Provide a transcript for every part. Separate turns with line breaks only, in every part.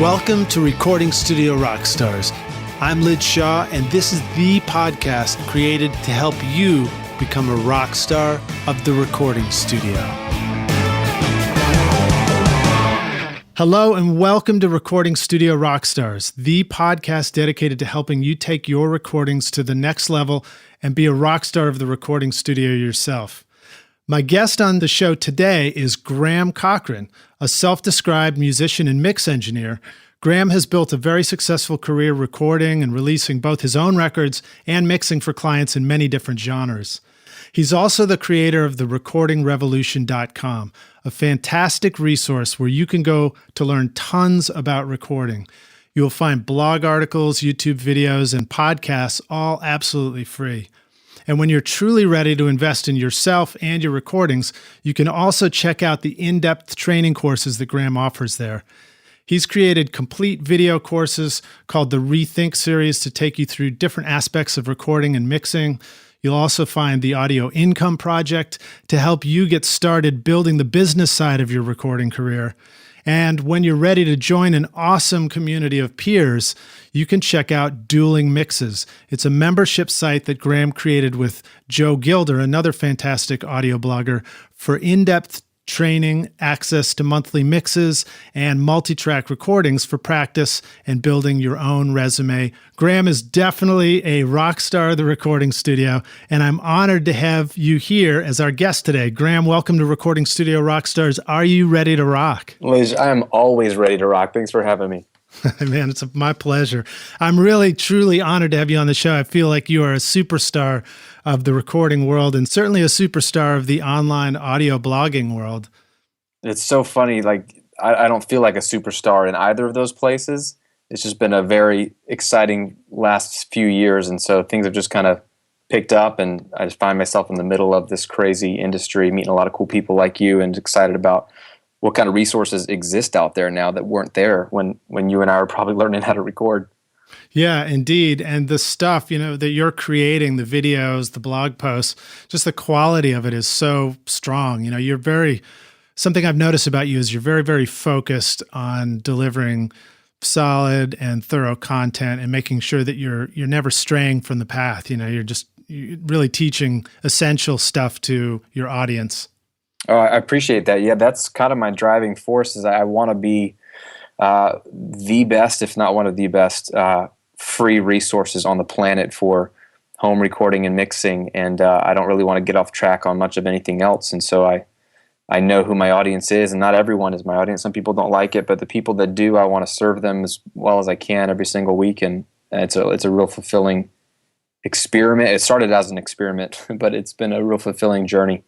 Welcome to Recording Studio Rockstars. I'm Lid Shaw, and this is the podcast created to help you become a rock star of the recording studio. Hello, and welcome to Recording Studio Rockstars, the podcast dedicated to helping you take your recordings to the next level and be a rock star of the recording studio yourself. My guest on the show today is Graham Cochrane, a self-described musician and mix engineer. Graham has built a very successful career recording and releasing both his own records and mixing for clients in many different genres. He's also the creator of the recordingrevolution.com, a fantastic resource where you can go to learn tons about recording. You'll find blog articles, YouTube videos, and podcasts, all absolutely free. And when you're truly ready to invest in yourself and your recordings, you can also check out the in-depth training courses that Graham offers there. He's created complete video courses called the Rethink series to take you through different aspects of recording and mixing. You'll also find the Audio Income Project to help you get started building the business side of your recording career. And when you're ready to join an awesome community of peers, you can check out Dueling Mixes. It's a membership site that Graham created with Joe Gilder, another fantastic audio blogger, for in-depth training, access to monthly mixes, and multitrack recordings for practice and building your own resume. Graham is definitely a rock star of the recording studio, and I'm honored to have you here as our guest today. Graham, welcome to Recording Studio Rockstars. Are you ready to rock?
Liz, I am always ready to rock. Thanks for having me.
Man, it's my pleasure. I'm really, truly honored to have you on the show. I feel like you are a superstar of the recording world and certainly a superstar of the online audio blogging world.
It's so funny. Like, I don't feel like a superstar in either of those places. It's just been a very exciting last few years. And so things have just kind of picked up, and I just find myself in the middle of this crazy industry, meeting a lot of cool people like you, and excited about what kind of resources exist out there now that weren't there when you and I were probably learning how to record.
Yeah, indeed. And the stuff, that you're creating, the videos, the blog posts, just the quality of it is so strong. Something I've noticed about you is you're very, very focused on delivering solid and thorough content and making sure that you're never straying from the path. You're really teaching essential stuff to your audience.
Oh, I appreciate that. Yeah, that's kind of my driving force. Is I want to be the best, if not one of the best, free resources on the planet for home recording and mixing. And I don't really want to get off track on much of anything else. And so I know who my audience is, and not everyone is my audience. Some people don't like it, but the people that do, I want to serve them as well as I can every single week. And it's a real fulfilling experiment. It started as an experiment, but it's been a real fulfilling journey.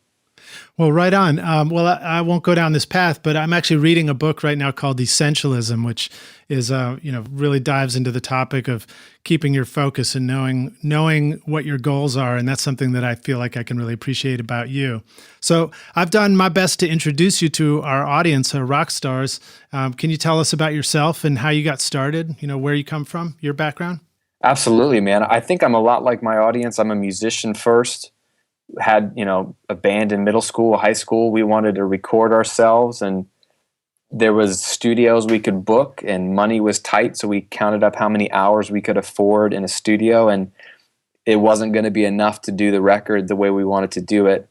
Well, right on. I won't go down this path, but I'm actually reading a book right now called Essentialism, which is, really dives into the topic of keeping your focus and knowing what your goals are. And that's something that I feel like I can really appreciate about you. So I've done my best to introduce you to our audience, our rock stars. Can you tell us about yourself and how you got started? Where you come from, your background?
Absolutely, man. I think I'm a lot like my audience. I'm a musician first. Had a band in middle school, high school. We wanted to record ourselves, and there was studios we could book, and money was tight, so we counted up how many hours we could afford in a studio, and it wasn't going to be enough to do the record the way we wanted to do it.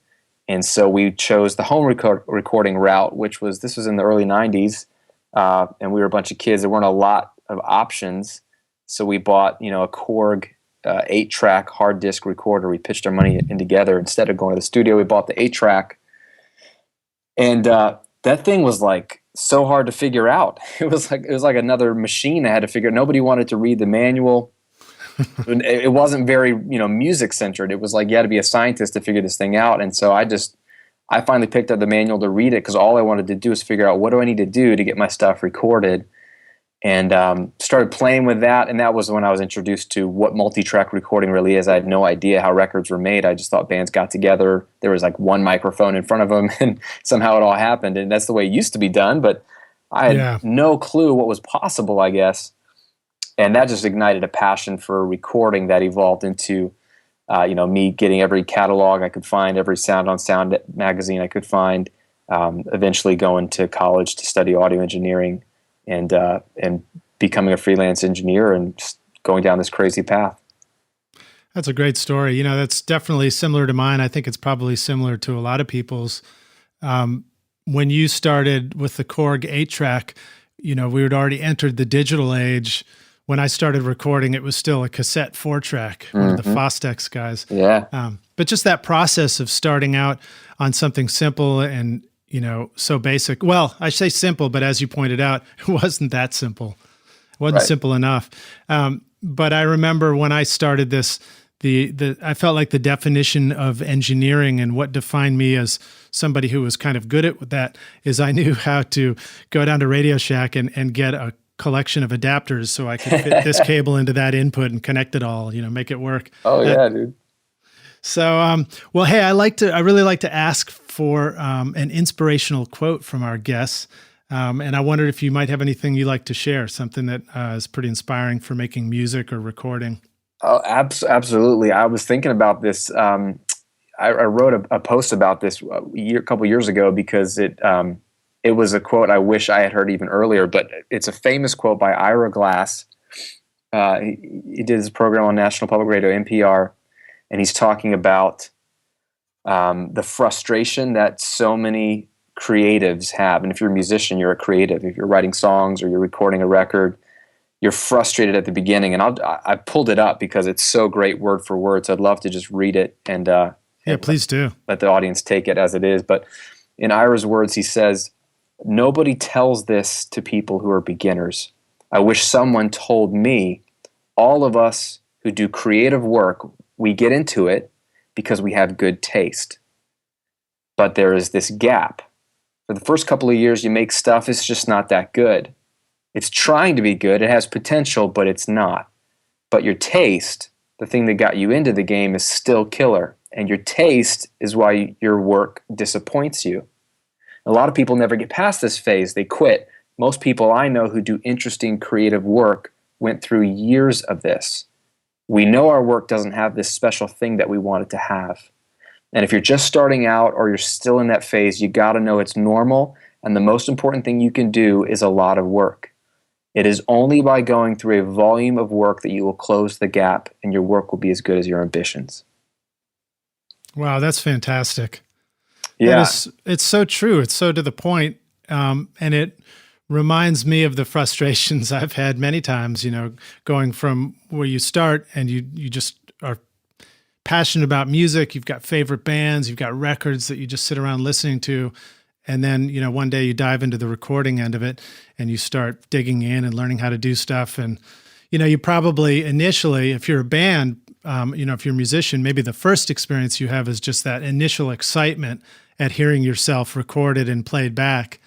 And so we chose the home recording route, this was in the early 90s, and we were a bunch of kids. There weren't a lot of options, so we bought a Korg 8-track hard disk recorder. We pitched our money in together. Instead of going to the studio, we bought the 8-track. And that thing was like so hard to figure out. It was like another machine I had to figure out. Nobody wanted to read the manual. It wasn't very, music centered. It was like you had to be a scientist to figure this thing out. And so I finally picked up the manual to read it, because all I wanted to do is figure out, what do I need to do to get my stuff recorded? And started playing with that, and that was when I was introduced to what multi-track recording really is. I had no idea how records were made. I just thought bands got together, there was like one microphone in front of them, and somehow it all happened. And that's the way it used to be done, but I had no clue what was possible, I guess. And that just ignited a passion for recording that evolved into me getting every catalog I could find, every Sound on Sound magazine I could find, eventually going to college to study audio engineering. and becoming a freelance engineer and just going down this crazy path.
That's a great story. That's definitely similar to mine. I think it's probably similar to a lot of people's. When you started with the Korg 8-track, we had already entered the digital age. When I started recording, it was still a cassette 4-track, one of the Fostex guys.
Yeah.
But just that process of starting out on something simple and, so basic. Well, I say simple, but as you pointed out, it wasn't that simple. It wasn't simple enough. But I remember when I started this, I felt like the definition of engineering and what defined me as somebody who was kind of good at that is I knew how to go down to Radio Shack and get a collection of adapters so I could fit this cable into that input and connect it all, make it work.
Oh yeah, dude.
So, well, hey, I really like to ask for an inspirational quote from our guests. And I wondered if you might have anything you'd like to share, something that is pretty inspiring for making music or recording.
Oh, absolutely. I was thinking about this. I wrote a post about this a couple years ago because it was a quote I wish I had heard even earlier, but it's a famous quote by Ira Glass. He did his program on National Public Radio, NPR, and he's talking about the frustration that so many creatives have. And if you're a musician, you're a creative. If you're writing songs or you're recording a record, you're frustrated at the beginning. And I pulled it up because it's so great word for word. So I'd love to just read it and
please do.
Let the audience take it as it is. But in Ira's words, he says, "Nobody tells this to people who are beginners. I wish someone told me, all of us who do creative work, we get into it because we have good taste. But there is this gap. For the first couple of years you make stuff, it's just not that good. It's trying to be good, it has potential, but it's not. But your taste, the thing that got you into the game, is still killer. And your taste is why your work disappoints you." A lot of people never get past this phase. They quit. Most people I know who do interesting creative work went through years of this. We know our work doesn't have this special thing that we want it to have. And if you're just starting out or you're still in that phase, you got to know it's normal. And the most important thing you can do is a lot of work. It is only by going through a volume of work that you will close the gap and your work will be as good as your ambitions.
Wow, that's fantastic.
Yeah.
It's so true. It's so to the point. And it reminds me of the frustrations I've had many times, going from where you start and you just are passionate about music. You've got favorite bands, you've got records that you just sit around listening to. And then, one day you dive into the recording end of it and you start digging in and learning how to do stuff. And, you probably initially, if you're a band, if you're a musician, maybe the first experience you have is just that initial excitement at hearing yourself recorded and played back.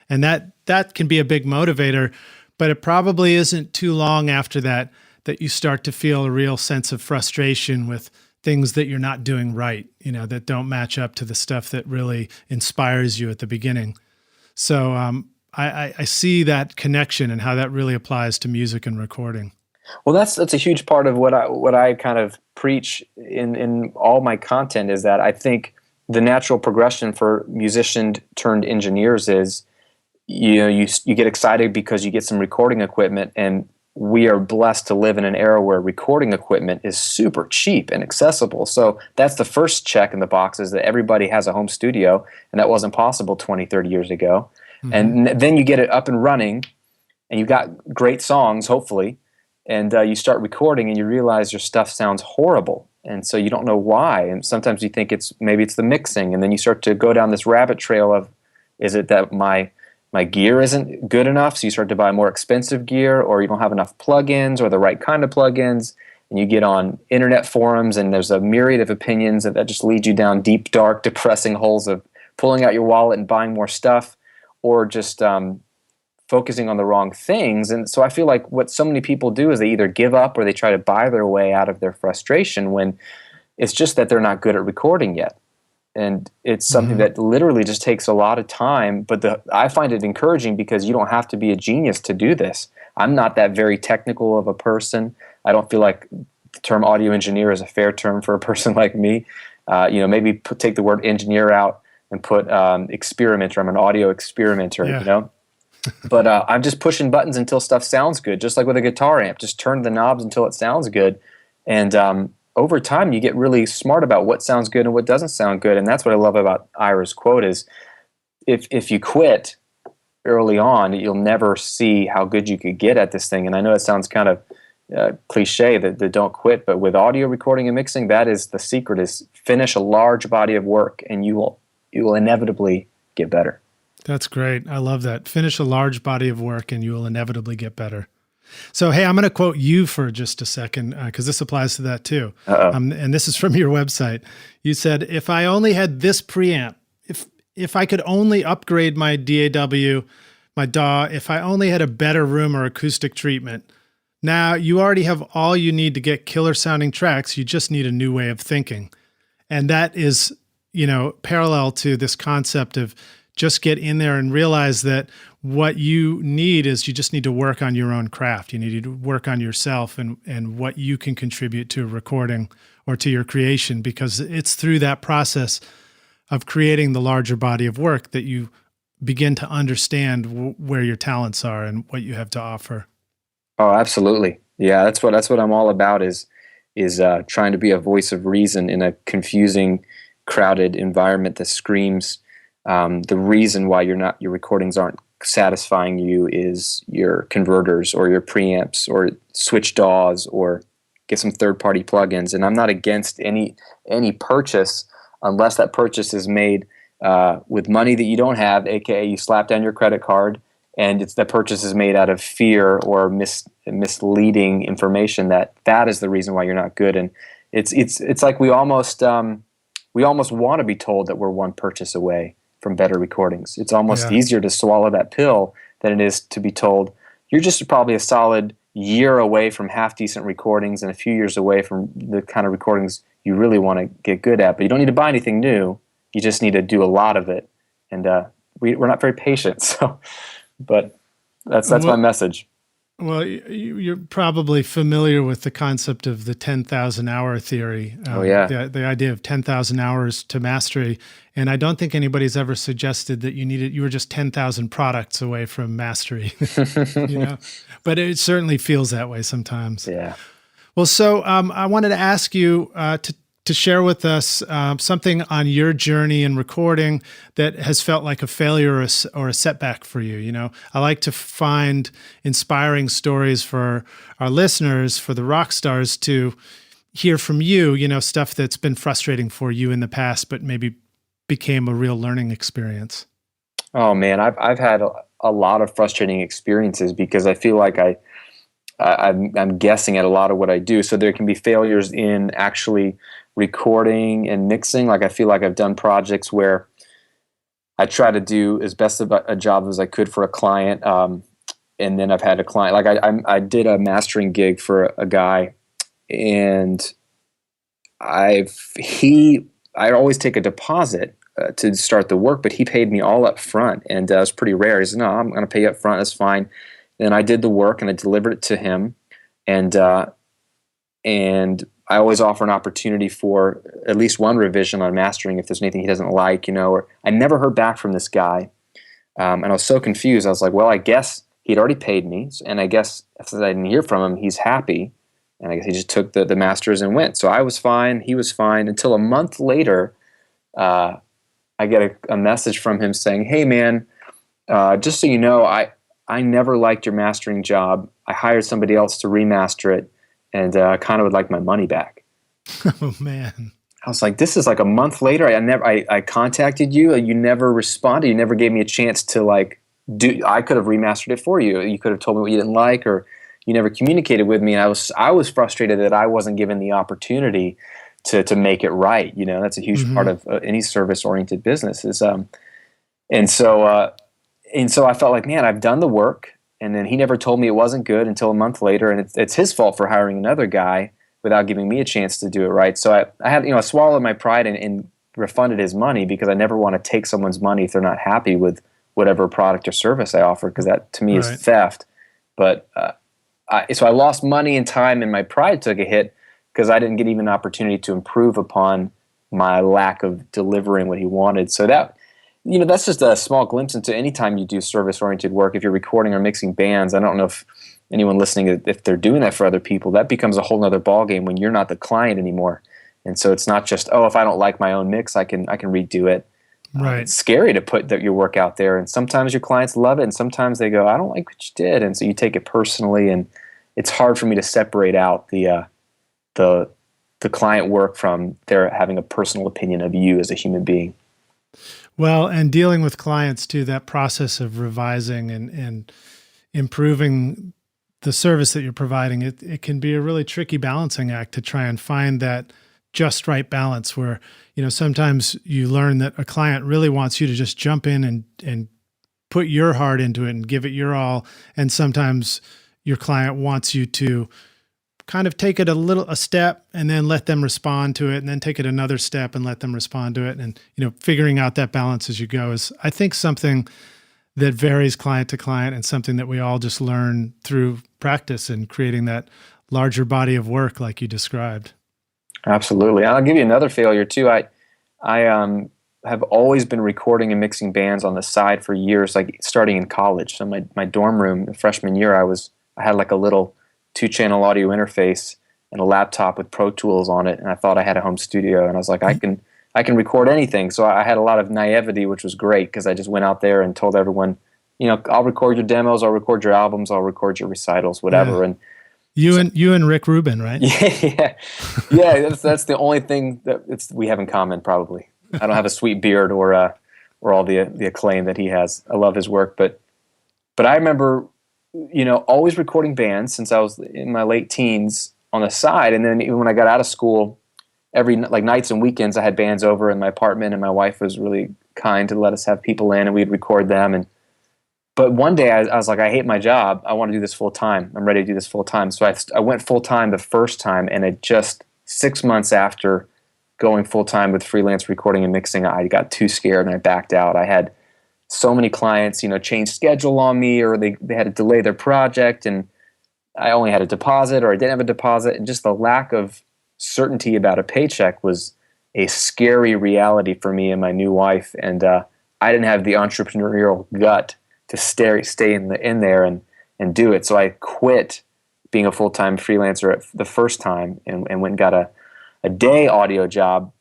And that can be a big motivator, but it probably isn't too long after that you start to feel a real sense of frustration with things that you're not doing right, that don't match up to the stuff that really inspires you at the beginning. So I see that connection and how that really applies to music and recording.
Well, that's a huge part of what I kind of preach in all my content, is that I think the natural progression for musicians turned engineers is, you get excited because you get some recording equipment, and we are blessed to live in an era where recording equipment is super cheap and accessible. So that's the first check in the box, is that everybody has a home studio, and that wasn't possible 20, 30 years ago. Mm-hmm. And then you get it up and running, and you've got great songs, hopefully, and you start recording and you realize your stuff sounds horrible. And so you don't know why. And sometimes you think maybe it's the mixing, and then you start to go down this rabbit trail of, is it that my gear isn't good enough, so you start to buy more expensive gear, or you don't have enough plugins or the right kind of plugins, and you get on internet forums and there's a myriad of opinions that just lead you down deep, dark, depressing holes of pulling out your wallet and buying more stuff, or just focusing on the wrong things. And so I feel like what so many people do is they either give up or they try to buy their way out of their frustration, when it's just that they're not good at recording yet. And it's something that literally just takes a lot of time. But I find it encouraging because you don't have to be a genius to do this. I'm not that very technical of a person. I don't feel like the term audio engineer is a fair term for a person like me. Maybe take the word engineer out and put experimenter. I'm an audio experimenter, But I'm just pushing buttons until stuff sounds good, just like with a guitar amp. Just turn the knobs until it sounds good. And over time, you get really smart about what sounds good and what doesn't sound good. And that's what I love about Ira's quote is, if you quit early on, you'll never see how good you could get at this thing. And I know it sounds kind of cliche that don't quit, but with audio recording and mixing, that is the secret: is finish a large body of work, and you will inevitably get better.
That's great. I love that. Finish a large body of work, and you will inevitably get better. So, hey, I'm going to quote you for just a second because this applies to that too. And this is from your website. You said, "If I only had this preamp, if I could only upgrade my DAW, my DAW, if I only had a better room or acoustic treatment." Now, you already have all you need to get killer sounding tracks. You just need a new way of thinking. And that is, parallel to this concept of just get in there and realize that what you need is you just need to work on your own craft. You need to work on yourself and what you can contribute to a recording or to your creation, because it's through that process of creating the larger body of work that you begin to understand where your talents are and what you have to offer.
Oh, absolutely. Yeah, that's what I'm all about is trying to be a voice of reason in a confusing, crowded environment that screams the reason why your recordings aren't satisfying you is your converters or your preamps or switch DAWs or get some third-party plugins. And I'm not against any purchase unless that purchase is made with money that you don't have, aka you slap down your credit card, and that purchase is made out of fear or misleading information. That is the reason why you're not good. And it's like we almost want to be told that we're one purchase away from better recordings. It's almost easier to swallow that pill than it is to be told you're just probably a solid year away from half decent recordings and a few years away from the kind of recordings you really want to get good at. But you don't need to buy anything new. You just need to do a lot of it. And we're not very patient. So, but that's my message.
Well, you're probably familiar with the concept of the 10,000 hour theory. The idea of 10,000 hours to mastery. And I don't think anybody's ever suggested that you were just 10,000 products away from mastery. But it certainly feels that way sometimes. Yeah. Well, so I wanted to ask you to share with us something on your journey in recording that has felt like a failure or a setback for you. I like to find inspiring stories for our listeners, for the rock stars, to hear from you, stuff that's been frustrating for you in the past, but maybe became a real learning experience.
Oh man, I've had a lot of frustrating experiences because I feel like I'm guessing at a lot of what I do. So there can be failures in actually recording and mixing. Like I feel like I've done projects where I try to do as best of a job as I could for a client, and then I've had a client, like I did a mastering gig for a guy, and I always take a deposit to start the work, but he paid me all up front, and it was pretty rare. He said, "No, I'm going to pay you up front. That's fine." And I did the work and I delivered it to him, and I always offer an opportunity for at least one revision on mastering if there's anything he doesn't like, or I never heard back from this guy. And I was so confused. I was like, well, I guess he'd already paid me. And I guess if I didn't hear from him, he's happy. And I guess he just took the masters and went. So I was fine. He was fine until a month later, I get a message from him saying, "Hey man, just so you know, I never liked your mastering job. I hired somebody else to remaster it. And I kind of would like my money back."
Oh man!
I was like, "This is like a month later. I contacted you. You never responded. You never gave me a chance to I could have remastered it for you. You could have told me what you didn't like, or you never communicated with me." And I was frustrated that I wasn't given the opportunity to make it right. That's a huge part of any service oriented business. And so I felt like, man, I've done the work. And then he never told me it wasn't good until a month later, and it's his fault for hiring another guy without giving me a chance to do it right. So I had, I swallowed my pride and refunded his money, because I never want to take someone's money if they're not happy with whatever product or service I offer, because that to me is theft. But so I lost money and time, and my pride took a hit because I didn't get even an opportunity to improve upon my lack of delivering what he wanted. So that That's just a small glimpse into any time you do service-oriented work. If you're recording or mixing bands, I don't know if anyone listening, if they're doing that for other people, that becomes a whole nother ballgame when you're not the client anymore. And so it's not just, if I don't like my own mix, I can redo it.
Right.
It's scary to put your work out there, and sometimes your clients love it, and sometimes they go, I don't like what you did, and so you take it personally, and it's hard for me to separate out the client work from their having a personal opinion of you as a human being.
Well, and dealing with clients too, that process of revising and improving the service that you're providing, it can be a really tricky balancing act to try and find that just right balance where, sometimes you learn that a client really wants you to just jump in and put your heart into it and give it your all. And sometimes your client wants you to kind of take it a step and then let them respond to it, and then take it another step and let them respond to it. And, figuring out that balance as you go is, I think, something that varies client to client, and something that we all just learn through practice and creating that larger body of work like you described.
Absolutely. I'll give you another failure too. I have always been recording and mixing bands on the side for years, like starting in college. So my dorm room, freshman year, I had like a little 2-channel audio interface and a laptop with Pro Tools on it, and I thought I had a home studio, and I was like, I can record anything. So I had a lot of naivety, which was great, because I just went out there and told everyone, I'll record your demos, I'll record your albums, I'll record your recitals, whatever.
Yeah. And you and Rick Rubin, right?
Yeah. That's the only thing that we have in common, probably. I don't have a sweet beard or all the acclaim that he has. I love his work, but I remember, always recording bands since I was in my late teens on the side, and then even when I got out of school, every nights and weekends I had bands over in my apartment, and my wife was really kind to let us have people in, and we'd record them. But one day I was like, I hate my job. I want to do this full time. I'm ready to do this full time. So I went full time the first time, and it just 6 months after going full time with freelance recording and mixing, I got too scared and I backed out. I had so many clients, change schedule on me, or they had to delay their project, and I only had a deposit, or I didn't have a deposit, and just the lack of certainty about a paycheck was a scary reality for me and my new wife. And I didn't have the entrepreneurial gut to stay in there and do it. So I quit being a full-time freelancer the first time and went and got a day audio job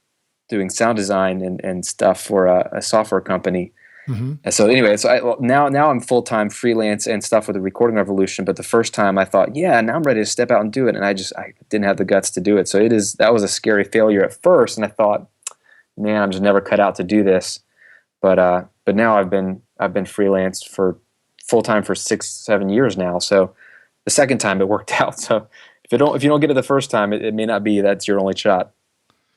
doing sound design and stuff for a software company. Mm-hmm. And so anyway, now I'm full-time freelance and stuff with the Recording Revolution. But the first time I thought, now I'm ready to step out and do it, and I didn't have the guts to do it. So that was a scary failure at first, and I thought, man, I'm just never cut out to do this. But now I've been freelance for full-time for 6-7 years now. So the second time it worked out. So if you don't get it the first time, it may not be that's your only shot.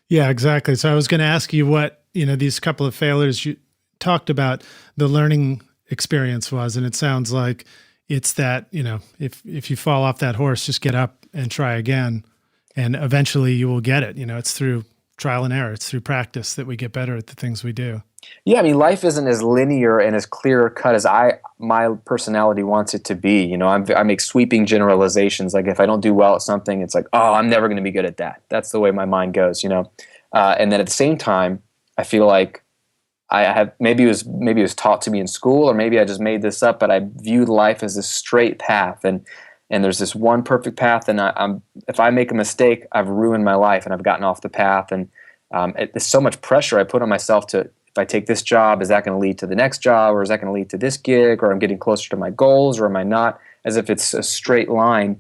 Yeah, exactly. So I was going to ask you what these couple of failures you talked about the learning experience was, and it sounds like it's that if you fall off that horse, just get up and try again, and eventually you will get it. It's through trial and error. It's through practice that we get better at the things we do.
Yeah, I mean, life isn't as linear and as clear cut as my personality wants it to be. I make sweeping generalizations. Like if I don't do well at something, it's like, oh, I'm never going to be good at that. That's the way my mind goes. And then at the same time, I feel like I have maybe it was taught to me in school, or maybe I just made this up. But I viewed life as a straight path, and there's this one perfect path. And if I make a mistake, I've ruined my life, and I've gotten off the path. And there's so much pressure I put on myself to. If I take this job, is that going to lead to the next job, or is that going to lead to this gig, or I'm getting closer to my goals, or am I not? As if it's a straight line.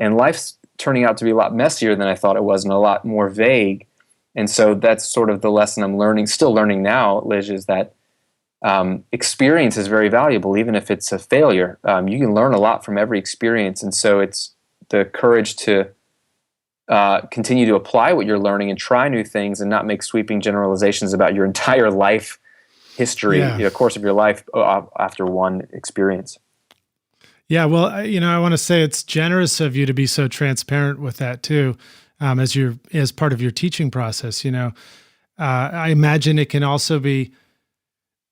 And life's turning out to be a lot messier than I thought it was, and a lot more vague. And so that's sort of the lesson I'm still learning now, Liz, is that experience is very valuable, even if it's a failure. You can learn a lot from every experience. And so it's the courage to continue to apply what you're learning and try new things, and not make sweeping generalizations about your entire life history, course of your life after one experience.
Yeah, well, I want to say it's generous of you to be so transparent with that too, as part of your teaching process. I imagine it can also be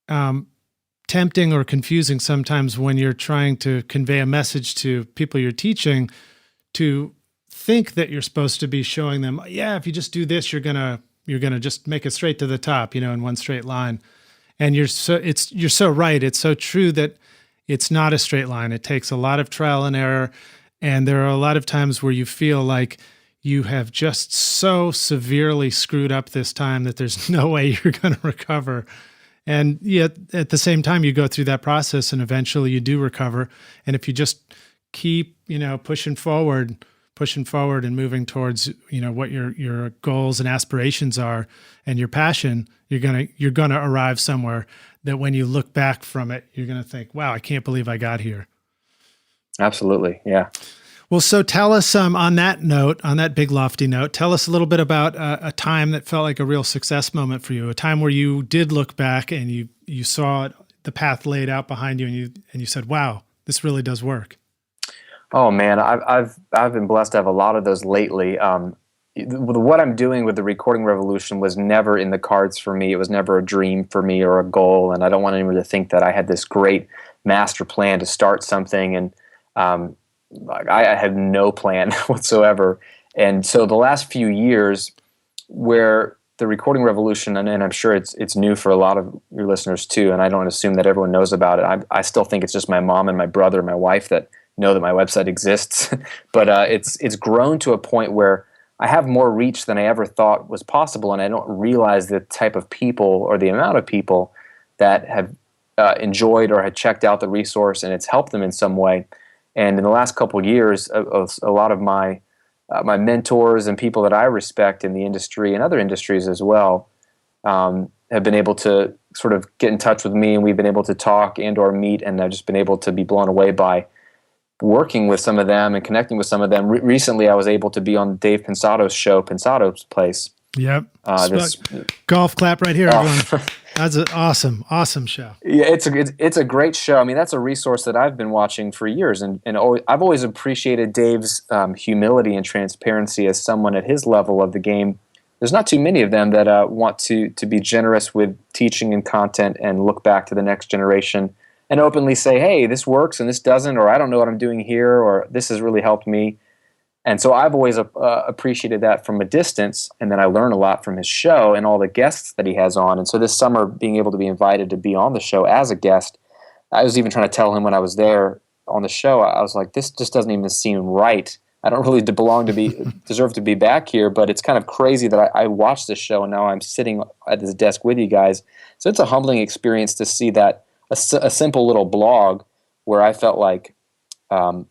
tempting or confusing sometimes when you're trying to convey a message to people you're teaching, to think that you're supposed to be showing them, if you just do this, you're gonna just make it straight to the top, in one straight line. And you're so right. It's so true that it's not a straight line. It takes a lot of trial and error. And there are a lot of times where you feel like you have just so severely screwed up this time that there's no way you're going to recover. And yet at the same time, you go through that process and eventually you do recover. And if you just keep, pushing forward and moving towards, what your goals and aspirations are and your passion, you're going to arrive somewhere that when you look back from it, you're going to think, wow, I can't believe I got here.
Absolutely. Yeah.
Well, so tell us on that big lofty note, tell us a little bit about a time that felt like a real success moment for you, a time where you did look back and you saw the path laid out behind you and you said, wow, this really does work.
Oh man, I've been blessed to have a lot of those lately. What I'm doing with the recording revolution was never in the cards for me. It was never a dream for me or a goal, and I don't want anyone to think that I had this great master plan to start something. And I had no plan whatsoever. And so the last few years, where the recording revolution, and I'm sure it's new for a lot of your listeners too, and I don't assume that everyone knows about it. I still think it's just my mom and my brother and my wife that know that my website exists. But it's grown to a point where I have more reach than I ever thought was possible, and I don't realize the type of people or the amount of people that have enjoyed or had checked out the resource and it's helped them in some way. And in the last couple of years, a lot of my mentors and people that I respect in the industry and other industries as well have been able to sort of get in touch with me, and we've been able to talk and or meet, and I've just been able to be blown away by working with some of them and connecting with some of them. Recently, I was able to be on Dave Pensato's show, Pensato's Place.
Yep. Golf clap right here, everyone. That's an awesome show.
Yeah, it's a great show. I mean, that's a resource that I've been watching for years, and I've always appreciated Dave's humility and transparency as someone at his level of the game. There's not too many of them that want to be generous with teaching and content and look back to the next generation and openly say, hey, this works and this doesn't, or I don't know what I'm doing here, or this has really helped me. And so I've always appreciated that from a distance, and then I learn a lot from his show and all the guests that he has on. And so this summer, being able to be invited to be on the show as a guest, I was even trying to tell him when I was there on the show, I was like, this just doesn't even seem right. I don't really deserve to be back here, but it's kind of crazy that I watched this show and now I'm sitting at this desk with you guys. So it's a humbling experience to see that a simple little blog where I felt like I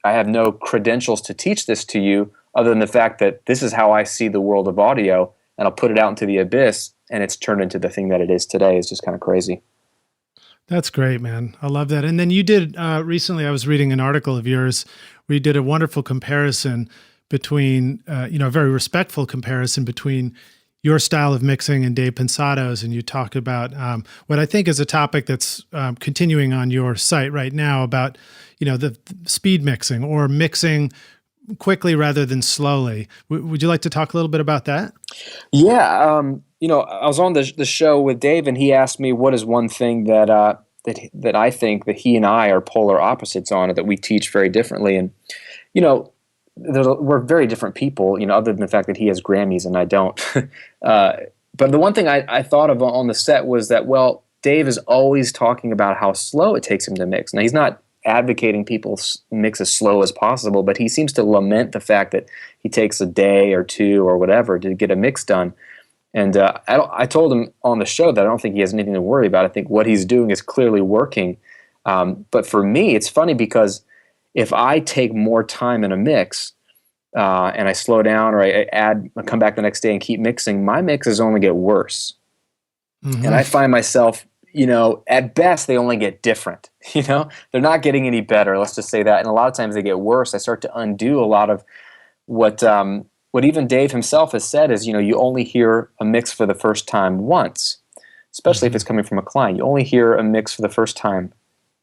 have no credentials to teach this to you other than the fact that this is how I see the world of audio, and I'll put it out into the abyss, and it's turned into the thing that it is today. It's just kind of crazy.
That's great, man. I love that. And then you did recently, I was reading an article of yours where you did a wonderful comparison between, a very respectful comparison between your style of mixing and Dave Pensato's, and you talk about what I think is a topic that's continuing on your site right now about, the speed mixing or mixing quickly rather than slowly. Would you like to talk a little bit about that?
Yeah. I was on the show with Dave, and he asked me what is one thing that I think that he and I are polar opposites on, that we teach very differently. And, we're very different people, other than the fact that he has Grammys and I don't. But the one thing I thought of on the set was that, well, Dave is always talking about how slow it takes him to mix. Now, he's not advocating people mix as slow as possible, but he seems to lament the fact that he takes a day or two or whatever to get a mix done. And I told him on the show that I don't think he has anything to worry about. I think what he's doing is clearly working. But for me, it's funny because if I take more time in a mix and I slow down or I come back the next day and keep mixing, my mixes only get worse. Mm-hmm. And I find myself, at best, they only get different. They're not getting any better. Let's just say that. And a lot of times they get worse. I start to undo a lot of what even Dave himself has said is, you only hear a mix for the first time once, especially if it's coming from a client. You only hear a mix for the first time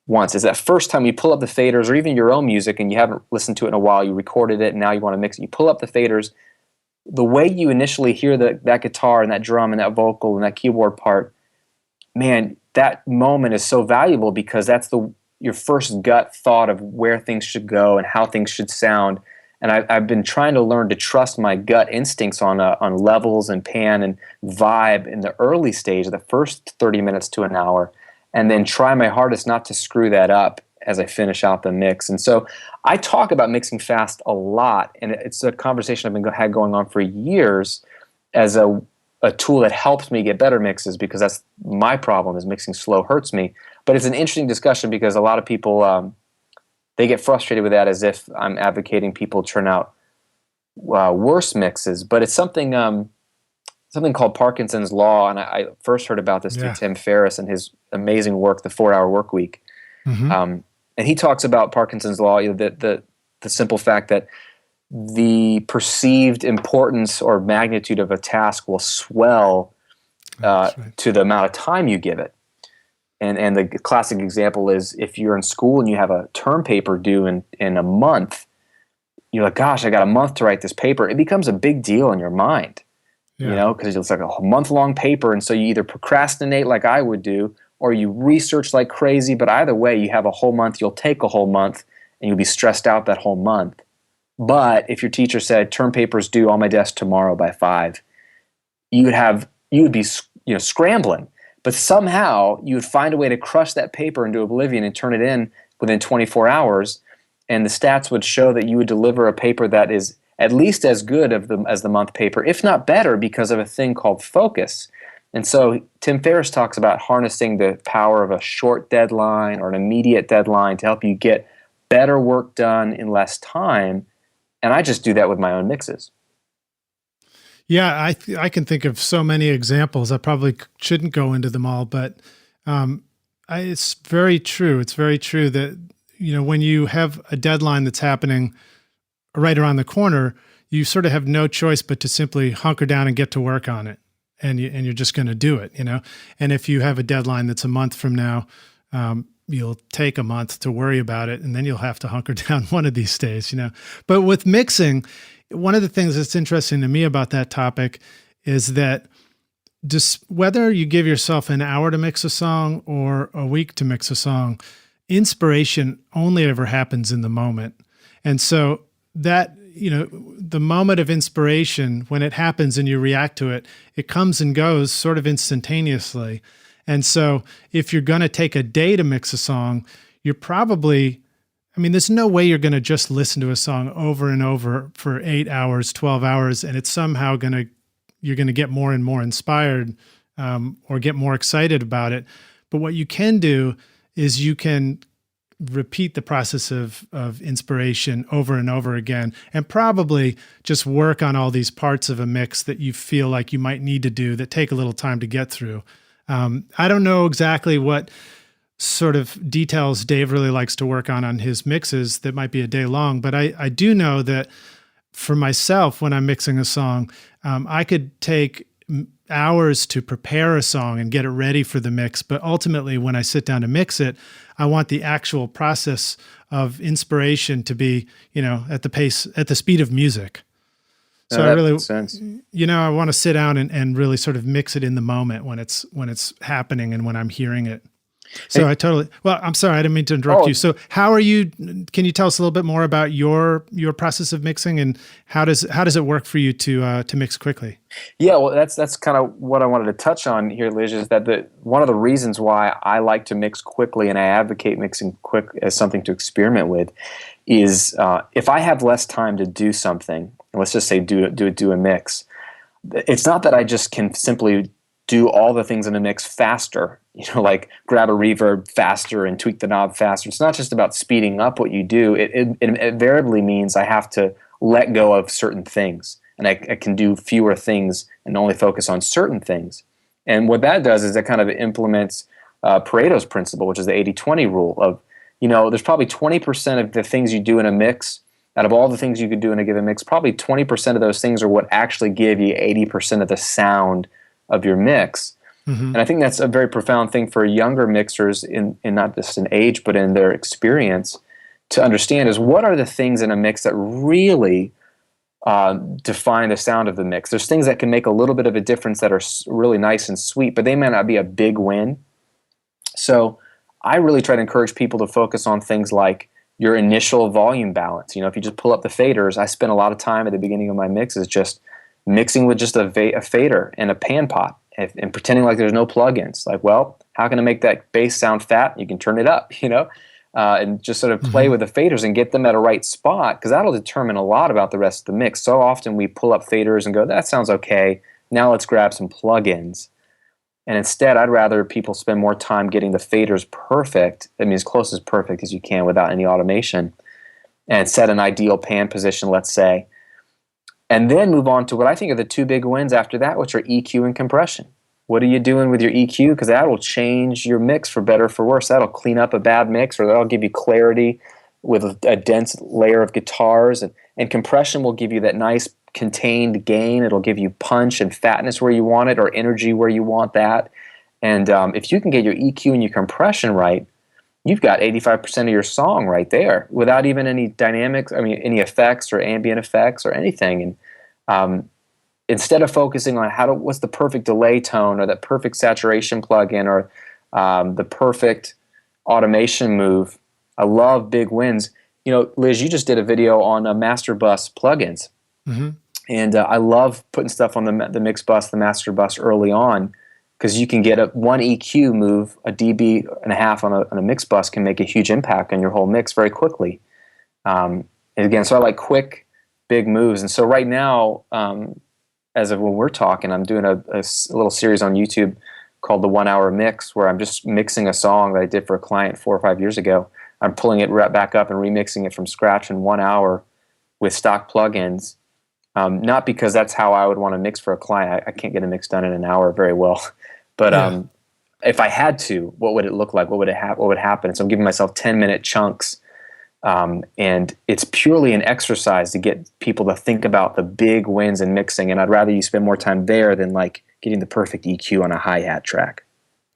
once. It's that first time you pull up the faders, or even your own music, and you haven't listened to it in a while, you recorded it, and now you want to mix it. You pull up the faders. The way you initially hear that guitar and that drum and that vocal and that keyboard part, man, that moment is so valuable because that's your first gut thought of where things should go and how things should sound. And I've been trying to learn to trust my gut instincts on levels and pan and vibe in the early stage, the first 30 minutes to an hour, and then try my hardest not to screw that up as I finish out the mix. And so I talk about mixing fast a lot, and it's a conversation I've had going on for years as a tool that helps me get better mixes, because that's my problem, is mixing slow hurts me. But it's an interesting discussion because a lot of people, they get frustrated with that, as if I'm advocating people turn out worse mixes. But it's something called Parkinson's Law, and I first heard about this through Tim Ferriss and his amazing work, The 4-Hour Workweek. Mm-hmm. And he talks about Parkinson's Law, the simple fact that the perceived importance or magnitude of a task will swell to the amount of time you give it. And the classic example is, if you're in school and you have a term paper due in a month, you're like, gosh, I got a month to write this paper. It becomes a big deal in your mind, because it's like a month-long paper. And so you either procrastinate like I would do, or you research like crazy. But either way, you have a whole month. You'll take a whole month, and you'll be stressed out that whole month. But if your teacher said, term paper's due on my desk tomorrow by 5, you would be scrambling. But somehow you would find a way to crush that paper into oblivion and turn it in within 24 hours. And the stats would show that you would deliver a paper that is at least as good as the month paper, if not better, because of a thing called focus. And so Tim Ferriss talks about harnessing the power of a short deadline or an immediate deadline to help you get better work done in less time. And I just do that with my own mixes.
Yeah, I can think of so many examples. I probably shouldn't go into them all, but it's very true. It's very true that, when you have a deadline that's happening right around the corner, you sort of have no choice but to simply hunker down and get to work on it. And you're just going to do it, And if you have a deadline that's a month from now, you'll take a month to worry about it, and then you'll have to hunker down one of these days, But with mixing, one of the things that's interesting to me about that topic is that just whether you give yourself an hour to mix a song or a week to mix a song, inspiration only ever happens in the moment. And so that, the moment of inspiration, when it happens and you react to it, it comes and goes sort of instantaneously. And so if you're going to take a day to mix a song, you're probably, there's no way you're going to just listen to a song over and over for 8 hours, 12 hours, and it's somehow you're going to get more and more inspired or get more excited about it. But what you can do is you can repeat the process of inspiration over and over again, and probably just work on all these parts of a mix that you feel like you might need to do that take a little time to get through. I don't know exactly what sort of details Dave really likes to work on his mixes that might be a day long, but I do know that for myself, when I'm mixing a song, I could take hours to prepare a song and get it ready for the mix. But ultimately, when I sit down to mix it, I want the actual process of inspiration to be, at the speed of music. So I really,
makes sense.
I want to sit down and really sort of mix it in the moment when it's happening and when I'm hearing it. So I'm sorry, I didn't mean to interrupt you. So can you tell us a little bit more about your process of mixing, and how does it work for you to mix quickly?
Yeah, well, that's kind of what I wanted to touch on here, Liz, is that one of the reasons why I like to mix quickly and I advocate mixing quick as something to experiment with is if I have less time to do something, let's just say do a mix, it's not that I just can simply do all the things in a mix faster, like grab a reverb faster and tweak the knob faster. It's not just about speeding up what you do. It invariably means I have to let go of certain things, and I can do fewer things and only focus on certain things. And what that does is it kind of implements Pareto's principle, which is the 80-20 rule of, there's probably 20% of the things you do in a mix. Out of all the things you could do in a given mix, probably 20% of those things are what actually give you 80% of the sound of your mix. Mm-hmm. And I think that's a very profound thing for younger mixers in not just in age, but in their experience to understand is what are the things in a mix that really define the sound of the mix. There's things that can make a little bit of a difference that are really nice and sweet, but they may not be a big win. So I really try to encourage people to focus on things like your initial volume balance. If you just pull up the faders, I spend a lot of time at the beginning of my mixes just mixing with just a fader and a pan pot and pretending like there's no plugins. Like, well, how can I make that bass sound fat? You can turn it up, and just sort of play with the faders and get them at a right spot, because that'll determine a lot about the rest of the mix. So often we pull up faders and go, that sounds okay. Now let's grab some plugins. And instead, I'd rather people spend more time getting the faders perfect, as close as perfect as you can without any automation, and set an ideal pan position, let's say. And then move on to what I think are the two big wins after that, which are EQ and compression. What are you doing with your EQ? Because that will change your mix for better or for worse. That'll clean up a bad mix, or that'll give you clarity with a dense layer of guitars. And compression will give you that nice contained gain. It'll give you punch and fatness where you want it, or energy where you want that. And if you can get your EQ and your compression right, you've got 85% of your song right there without even any dynamics, any effects or ambient effects or anything. And instead of focusing on what's the perfect delay tone or the perfect saturation plugin or the perfect automation move, I love big wins. Liz, you just did a video on master bus plugins. Mm-hmm. And I love putting stuff on the mix bus, the master bus early on, because you can get one EQ move, a dB and a half on a mix bus can make a huge impact on your whole mix very quickly. And again, so I like quick, big moves. And so right now, as of when we're talking, I'm doing a little series on YouTube called the 1 Hour Mix, where I'm just mixing a song that I did for a client 4 or 5 years ago. I'm pulling it right back up and remixing it from scratch in 1 hour with stock plugins. Not because that's how I would want to mix for a client. I can't get a mix done in an hour very well. But if I had to, what would it look like? What would happen? And so I'm giving myself 10-minute chunks. And it's purely an exercise to get people to think about the big wins in mixing. And I'd rather you spend more time there than like getting the perfect EQ on a hi-hat track.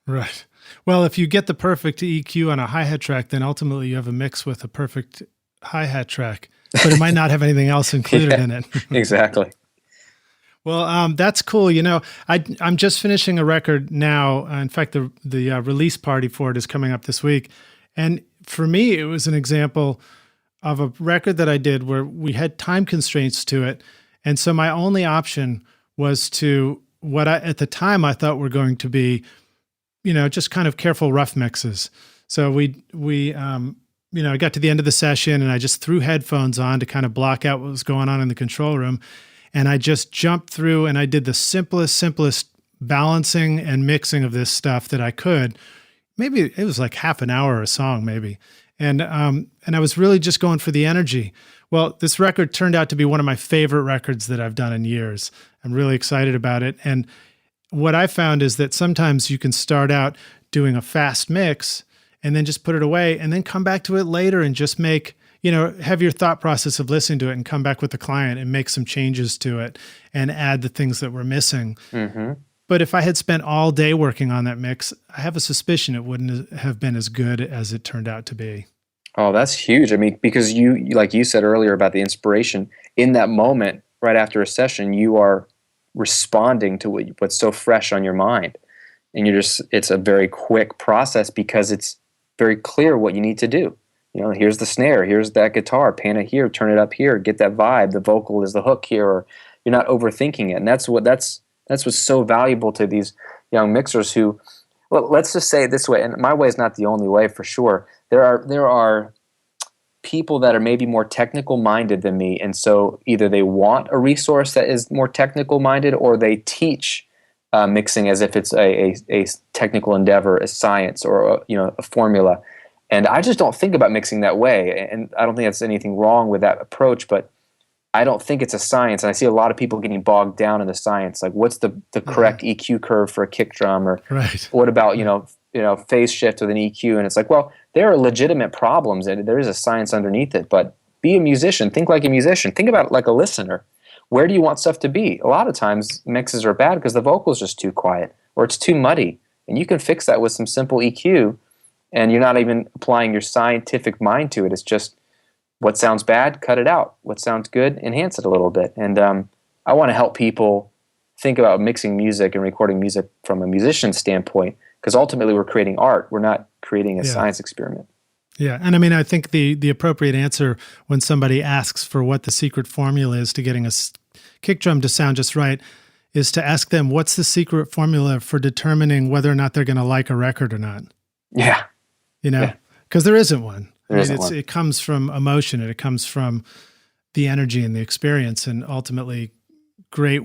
Right. Well, if you get the perfect EQ on a hi-hat track, then ultimately you have a mix with a perfect hi-hat track. But it might not have anything else included in it.
Exactly.
Well, that's cool. I'm just finishing a record now. In fact, the release party for it is coming up this week. And for me, it was an example of a record that I did where we had time constraints to it. And so my only option was to at the time I thought were going to be, just kind of careful rough mixes. So I got to the end of the session and I just threw headphones on to kind of block out what was going on in the control room. And I just jumped through and I did the simplest balancing and mixing of this stuff that I could. Maybe it was like half an hour a song, maybe. And I was really just going for the energy. Well, this record turned out to be one of my favorite records that I've done in years. I'm really excited about it. And what I found is that sometimes you can start out doing a fast mix and then just put it away and then come back to it later and just have your thought process of listening to it and come back with the client and make some changes to it and add the things that were missing. Mm-hmm. But if I had spent all day working on that mix, I have a suspicion it wouldn't have been as good as it turned out to be.
Oh, that's huge. Because you, like you said earlier about the inspiration, in that moment, right after a session, you are responding to what's so fresh on your mind. And it's a very quick process because it's very clear what you need to do. Here's the snare, here's that guitar, pan it here, turn it up here, get that vibe. The vocal is the hook here, or you're not overthinking it. And that's what's so valuable to these young mixers who, well, let's just say it this way, and my way is not the only way for sure. There are people that are maybe more technical minded than me, and so either they want a resource that is more technical minded, or they teach mixing as if it's a technical endeavor, a science, or a formula. And I just don't think about mixing that way. And I don't think that's anything wrong with that approach, but I don't think it's a science. And I see a lot of people getting bogged down in the science. Like, what's the correct EQ curve for a kick drum? Or what about, phase shift with an EQ? And it's like, well, there are legitimate problems and there is a science underneath it. But be a musician. Think like a musician. Think about it like a listener. Where do you want stuff to be? A lot of times mixes are bad because the vocal is just too quiet or it's too muddy. And you can fix that with some simple EQ. And you're not even applying your scientific mind to it. It's just what sounds bad, cut it out. What sounds good, enhance it a little bit. And I want to help people think about mixing music and recording music from a musician standpoint, because ultimately we're creating art. We're not creating a science experiment.
Yeah. And I mean, I think the appropriate answer when somebody asks for what the secret formula is to getting a kick drum to sound just right is to ask them, what's the secret formula for determining whether or not they're going to like a record or not?
Yeah.
You know, because there isn't one.
It
comes from emotion, and it comes from the energy and the experience, and ultimately great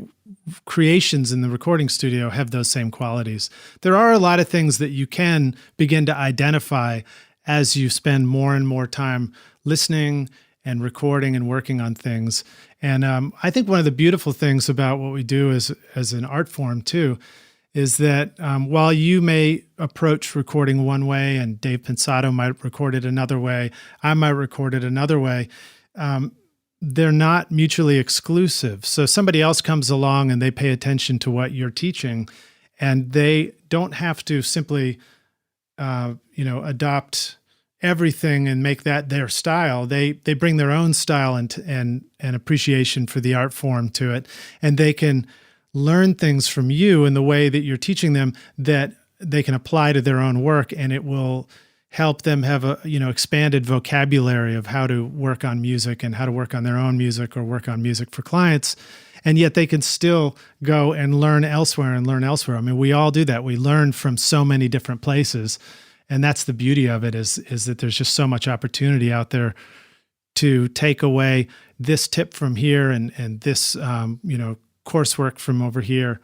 creations in the recording studio have those same qualities. There are a lot of things that you can begin to identify as you spend more and more time listening and recording and working on things. And I think one of the beautiful things about what we do as an art form too is that while you may approach recording one way and Dave Pensato might record it another way, I might record it another way, they're not mutually exclusive. So somebody else comes along and they pay attention to what you're teaching, and they don't have to simply adopt everything and make that their style. They bring their own style and appreciation for the art form to it, and they can learn things from you in the way that you're teaching them that they can apply to their own work, and it will help them have a expanded vocabulary of how to work on music and how to work on their own music or work on music for clients. And yet they can still go and learn elsewhere. I mean, we all do that. We learn from so many different places. And that's the beauty of it is that there's just so much opportunity out there to take away this tip from here and this, coursework from over here.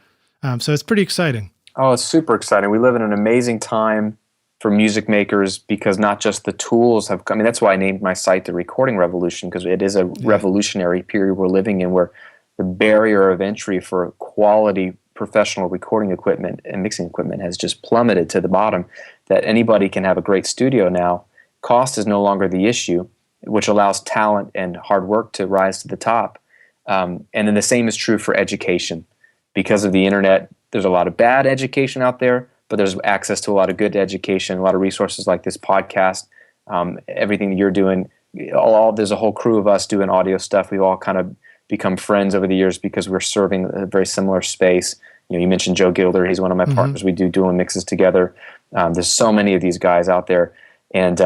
So it's pretty exciting.
Oh, it's super exciting. We live in an amazing time for music makers because not just the tools have come. I mean, that's why I named my site The Recording Revolution, because it is a revolutionary period we're living in where the barrier of entry for quality professional recording equipment and mixing equipment has just plummeted to the bottom, that anybody can have a great studio now. Cost is no longer the issue, which allows talent and hard work to rise to the top. And then the same is true for education. Because of the internet, there's a lot of bad education out there, but there's access to a lot of good education, a lot of resources like this podcast, everything that you're doing. There's a whole crew of us doing audio stuff. We've all kind of become friends over the years because we're serving a very similar space. You mentioned Joe Gilder. He's one of my partners. We do dueling mixes together. There's so many of these guys out there. And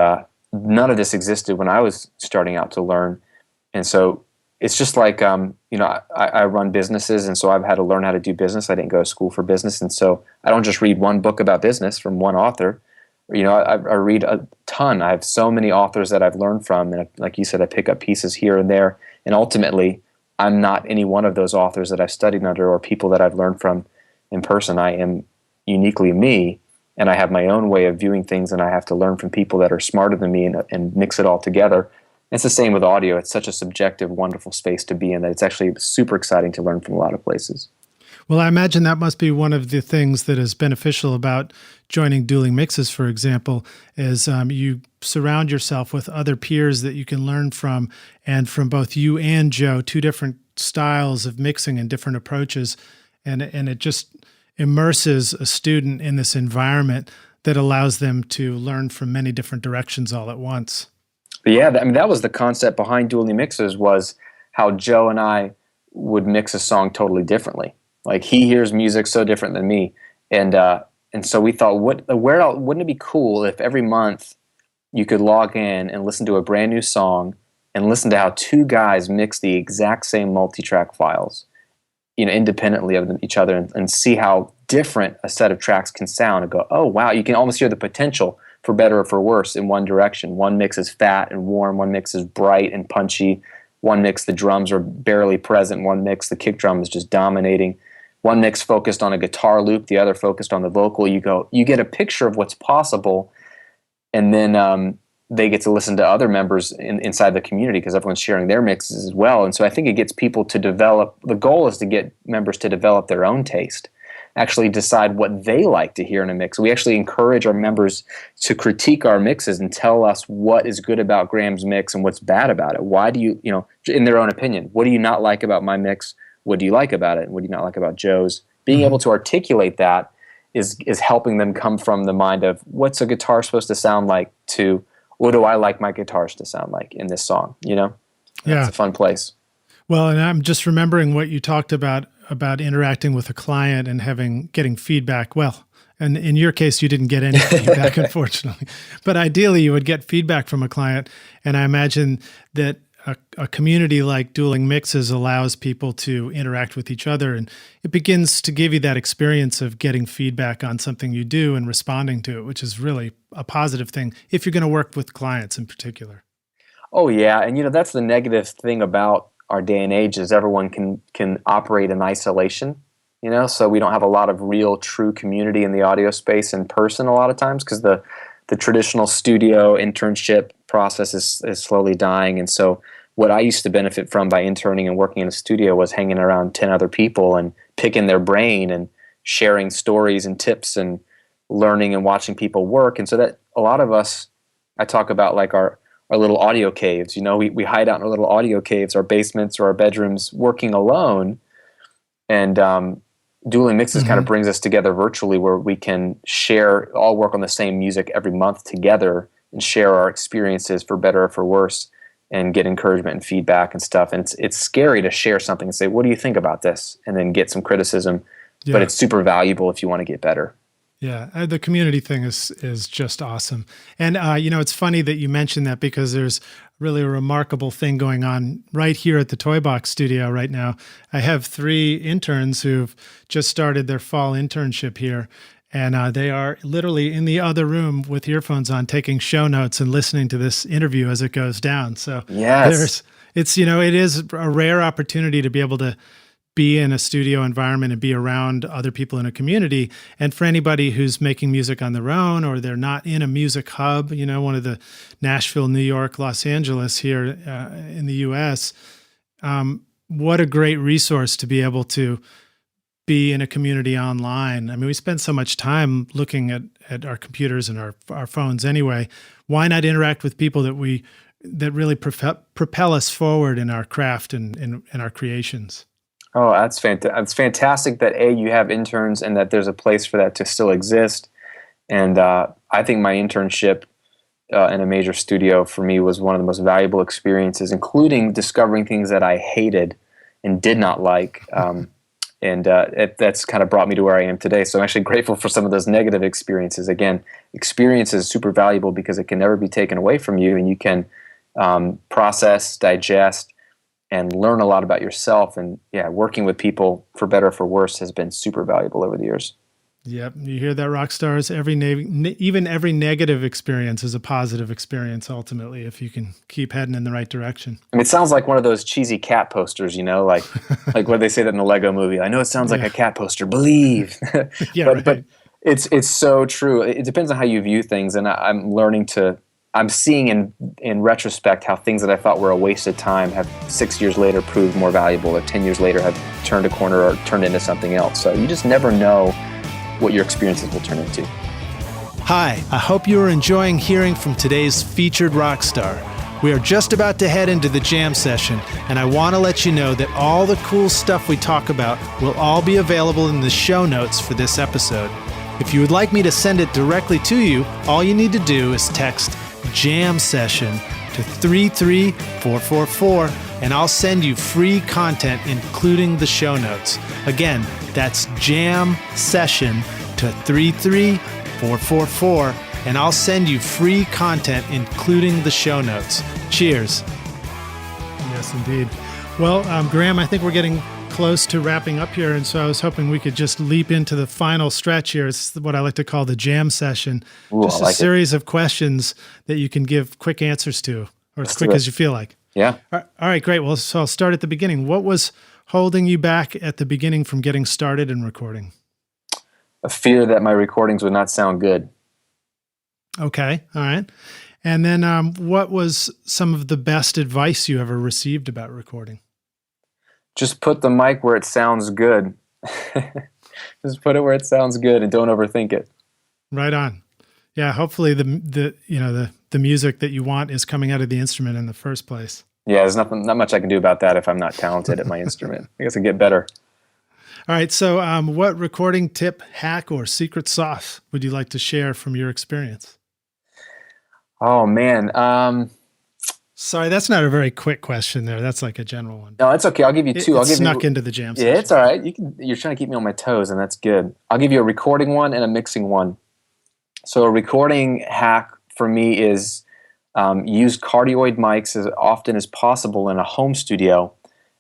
none of this existed when I was starting out to learn. And so it's just like, I run businesses, and so I've had to learn how to do business. I didn't go to school for business. And so I don't just read one book about business from one author. I read a ton. I have so many authors that I've learned from. And like you said, I pick up pieces here and there. And ultimately, I'm not any one of those authors that I've studied under or people that I've learned from in person. I am uniquely me, and I have my own way of viewing things, and I have to learn from people that are smarter than me and mix it all together. And it's the same with audio. It's such a subjective, wonderful space to be in that it's actually super exciting to learn from a lot of places.
Well, I imagine that must be one of the things that is beneficial about joining Dueling Mixes, for example, is you surround yourself with other peers that you can learn from, and from both you and Joe, two different styles of mixing and different approaches. And it just immerses a student in this environment that allows them to learn from many different directions all at once.
But yeah, that was the concept behind Dueling Mixes, was how Joe and I would mix a song totally differently. Like, he hears music so different than me, and so we thought, wouldn't it be cool if every month you could log in and listen to a brand new song and listen to how two guys mix the exact same multi-track files, independently of each other, and see how different a set of tracks can sound, and go, oh wow, you can almost hear the potential for better or for worse in one direction. One mix is fat and warm, one mix is bright and punchy, one mix the drums are barely present, one mix the kick drum is just dominating. One mix focused on a guitar loop, the other focused on the vocal. You get a picture of what's possible, and then they get to listen to other members inside the community because everyone's sharing their mixes as well. And so I think it gets people to develop. The goal is to get members to develop their own taste, actually decide what they like to hear in a mix. We actually encourage our members to critique our mixes and tell us what is good about Graham's mix and what's bad about it. Why do you, in their own opinion, what do you not like about my mix? What do you like about it? What do you not like about Joe's? Being able to articulate that is helping them come from the mind of what's a guitar supposed to sound like to what do I like my guitars to sound like in this song, Yeah. It's a fun place.
Well, and I'm just remembering what you talked about interacting with a client and getting feedback. Well, And in your case, you didn't get any feedback, unfortunately. But ideally, you would get feedback from a client. And I imagine that a community like Dueling Mixes allows people to interact with each other. And it begins to give you that experience of getting feedback on something you do and responding to it, which is really a positive thing if you're going to work with clients in particular.
Oh, yeah. And, that's the negative thing about our day and age is everyone can operate in isolation, so we don't have a lot of real, true community in the audio space in person a lot of times because the traditional studio internship process is slowly dying. And so what I used to benefit from by interning and working in a studio was hanging around 10 other people and picking their brain and sharing stories and tips and learning and watching people work. And so that a lot of us, I talk about like our little audio caves, we hide out in our little audio caves, our basements or our bedrooms working alone. And Dueling Mixes kind of brings us together virtually where we can all work on the same music every month together and share our experiences for better or for worse and get encouragement and feedback and stuff. And it's scary to share something and say, what do you think about this? And then get some criticism. Yeah. But it's super valuable if you want to get better.
Yeah, the community thing is just awesome. And, it's funny that you mentioned that because there's really a remarkable thing going on right here at the Toy Box studio right now. I have 3 interns who've just started their fall internship here, and they are literally in the other room with earphones on taking show notes and listening to this interview as it goes down. So
yes,
it is a rare opportunity to be able to be in a studio environment and be around other people in a community. And for anybody who's making music on their own or they're not in a music hub, one of the Nashville, New York, Los Angeles here in the US, what a great resource to be able to be in a community online. I mean, we spend so much time looking at our computers and our phones anyway. Why not interact with people that really propel us forward in our craft and in our creations?
Oh, that's fantastic. It's fantastic that you have interns and that there's a place for that to still exist. And I think my internship in a major studio for me was one of the most valuable experiences, including discovering things that I hated and did not like. That's kind of brought me to where I am today. So I'm actually grateful for some of those negative experiences. Again, experience is super valuable because it can never be taken away from you, and you can process, digest, and learn a lot about yourself. And working with people for better or for worse has been super valuable over the years.
Yep. You hear that, rock stars? Even every negative experience is a positive experience, ultimately, if you can keep heading in the right direction.
I mean, it sounds like one of those cheesy cat posters, like what they say that in the Lego movie. I know it sounds like a cat poster, believe. But it's so true. It depends on how you view things. And I'm seeing in retrospect how things that I thought were a waste of time have 6 years later proved more valuable, or 10 years later have turned a corner or turned into something else. So you just never know what your experiences will turn into.
Hi, I hope you are enjoying hearing from today's featured rock star. We are just about to head into the jam session, and I want to let you know that all the cool stuff we talk about will all be available in the show notes for this episode. If you would like me to send it directly to you, all you need to do is text Jam Session to 33444, and I'll send you free content, including the show notes. Again, that's Jam Session to 33444, and I'll send you free content, including the show notes. Cheers. Yes, indeed. Well, Graham, I think we're getting close to wrapping up here, and so I was hoping we could just leap into the final stretch here. It's what I like to call the jam session.
Ooh,
just a series of questions that you can give quick answers to, or as quick as you feel like.
Yeah.
All right, great. Well, so I'll start at the beginning. What was holding you back at the beginning from getting started in recording?
A fear that my recordings would not sound good.
Okay, all right. And then what was some of the best advice you ever received about recording?
Just put the mic where it sounds good. Just put it where it sounds good and don't overthink it.
Right on. Yeah, hopefully the music that you want is coming out of the instrument in the first place.
Yeah, there's not much I can do about that if I'm not talented at my instrument. I guess I get better.
All right, so what recording tip, hack, or secret sauce would you like to share from your experience?
Oh man,
Sorry, that's not a very quick question there. That's like a general one.
No, it's okay. I'll give you two. I'll
It
give
snuck
you.
into the jam
Yeah,
session.
it's all right. You're trying to keep me on my toes, and that's good. I'll give you a recording one and a mixing one. So a recording hack for me is use cardioid mics as often as possible in a home studio.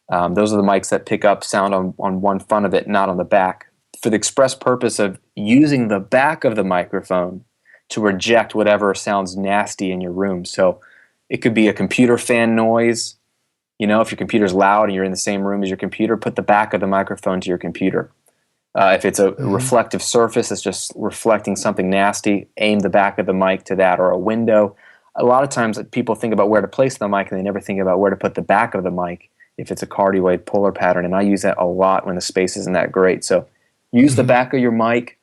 Those are the mics that pick up sound on one front of it, not on the back, for the express purpose of using the back of the microphone to reject whatever sounds nasty in your room. So it could be a computer fan noise. If your computer's loud and you're in the same room as your computer, put the back of the microphone to your computer. If it's a reflective surface that's just reflecting something nasty, aim the back of the mic to that, or a window. A lot of times people think about where to place the mic and they never think about where to put the back of the mic if it's a cardioid polar pattern, and I use that a lot when the space isn't that great. So use the back of your mic.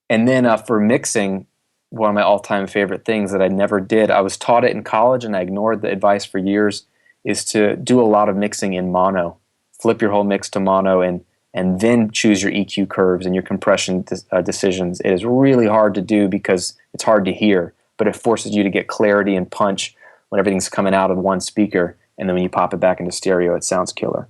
And then for mixing, one of my all-time favorite things that I never did, I was taught it in college and I ignored the advice for years, is to do a lot of mixing in mono. Flip your whole mix to mono and then choose your EQ curves and your compression decisions. It is really hard to do because it's hard to hear, but it forces you to get clarity and punch when everything's coming out of one speaker, and then when you pop it back into stereo, it sounds killer.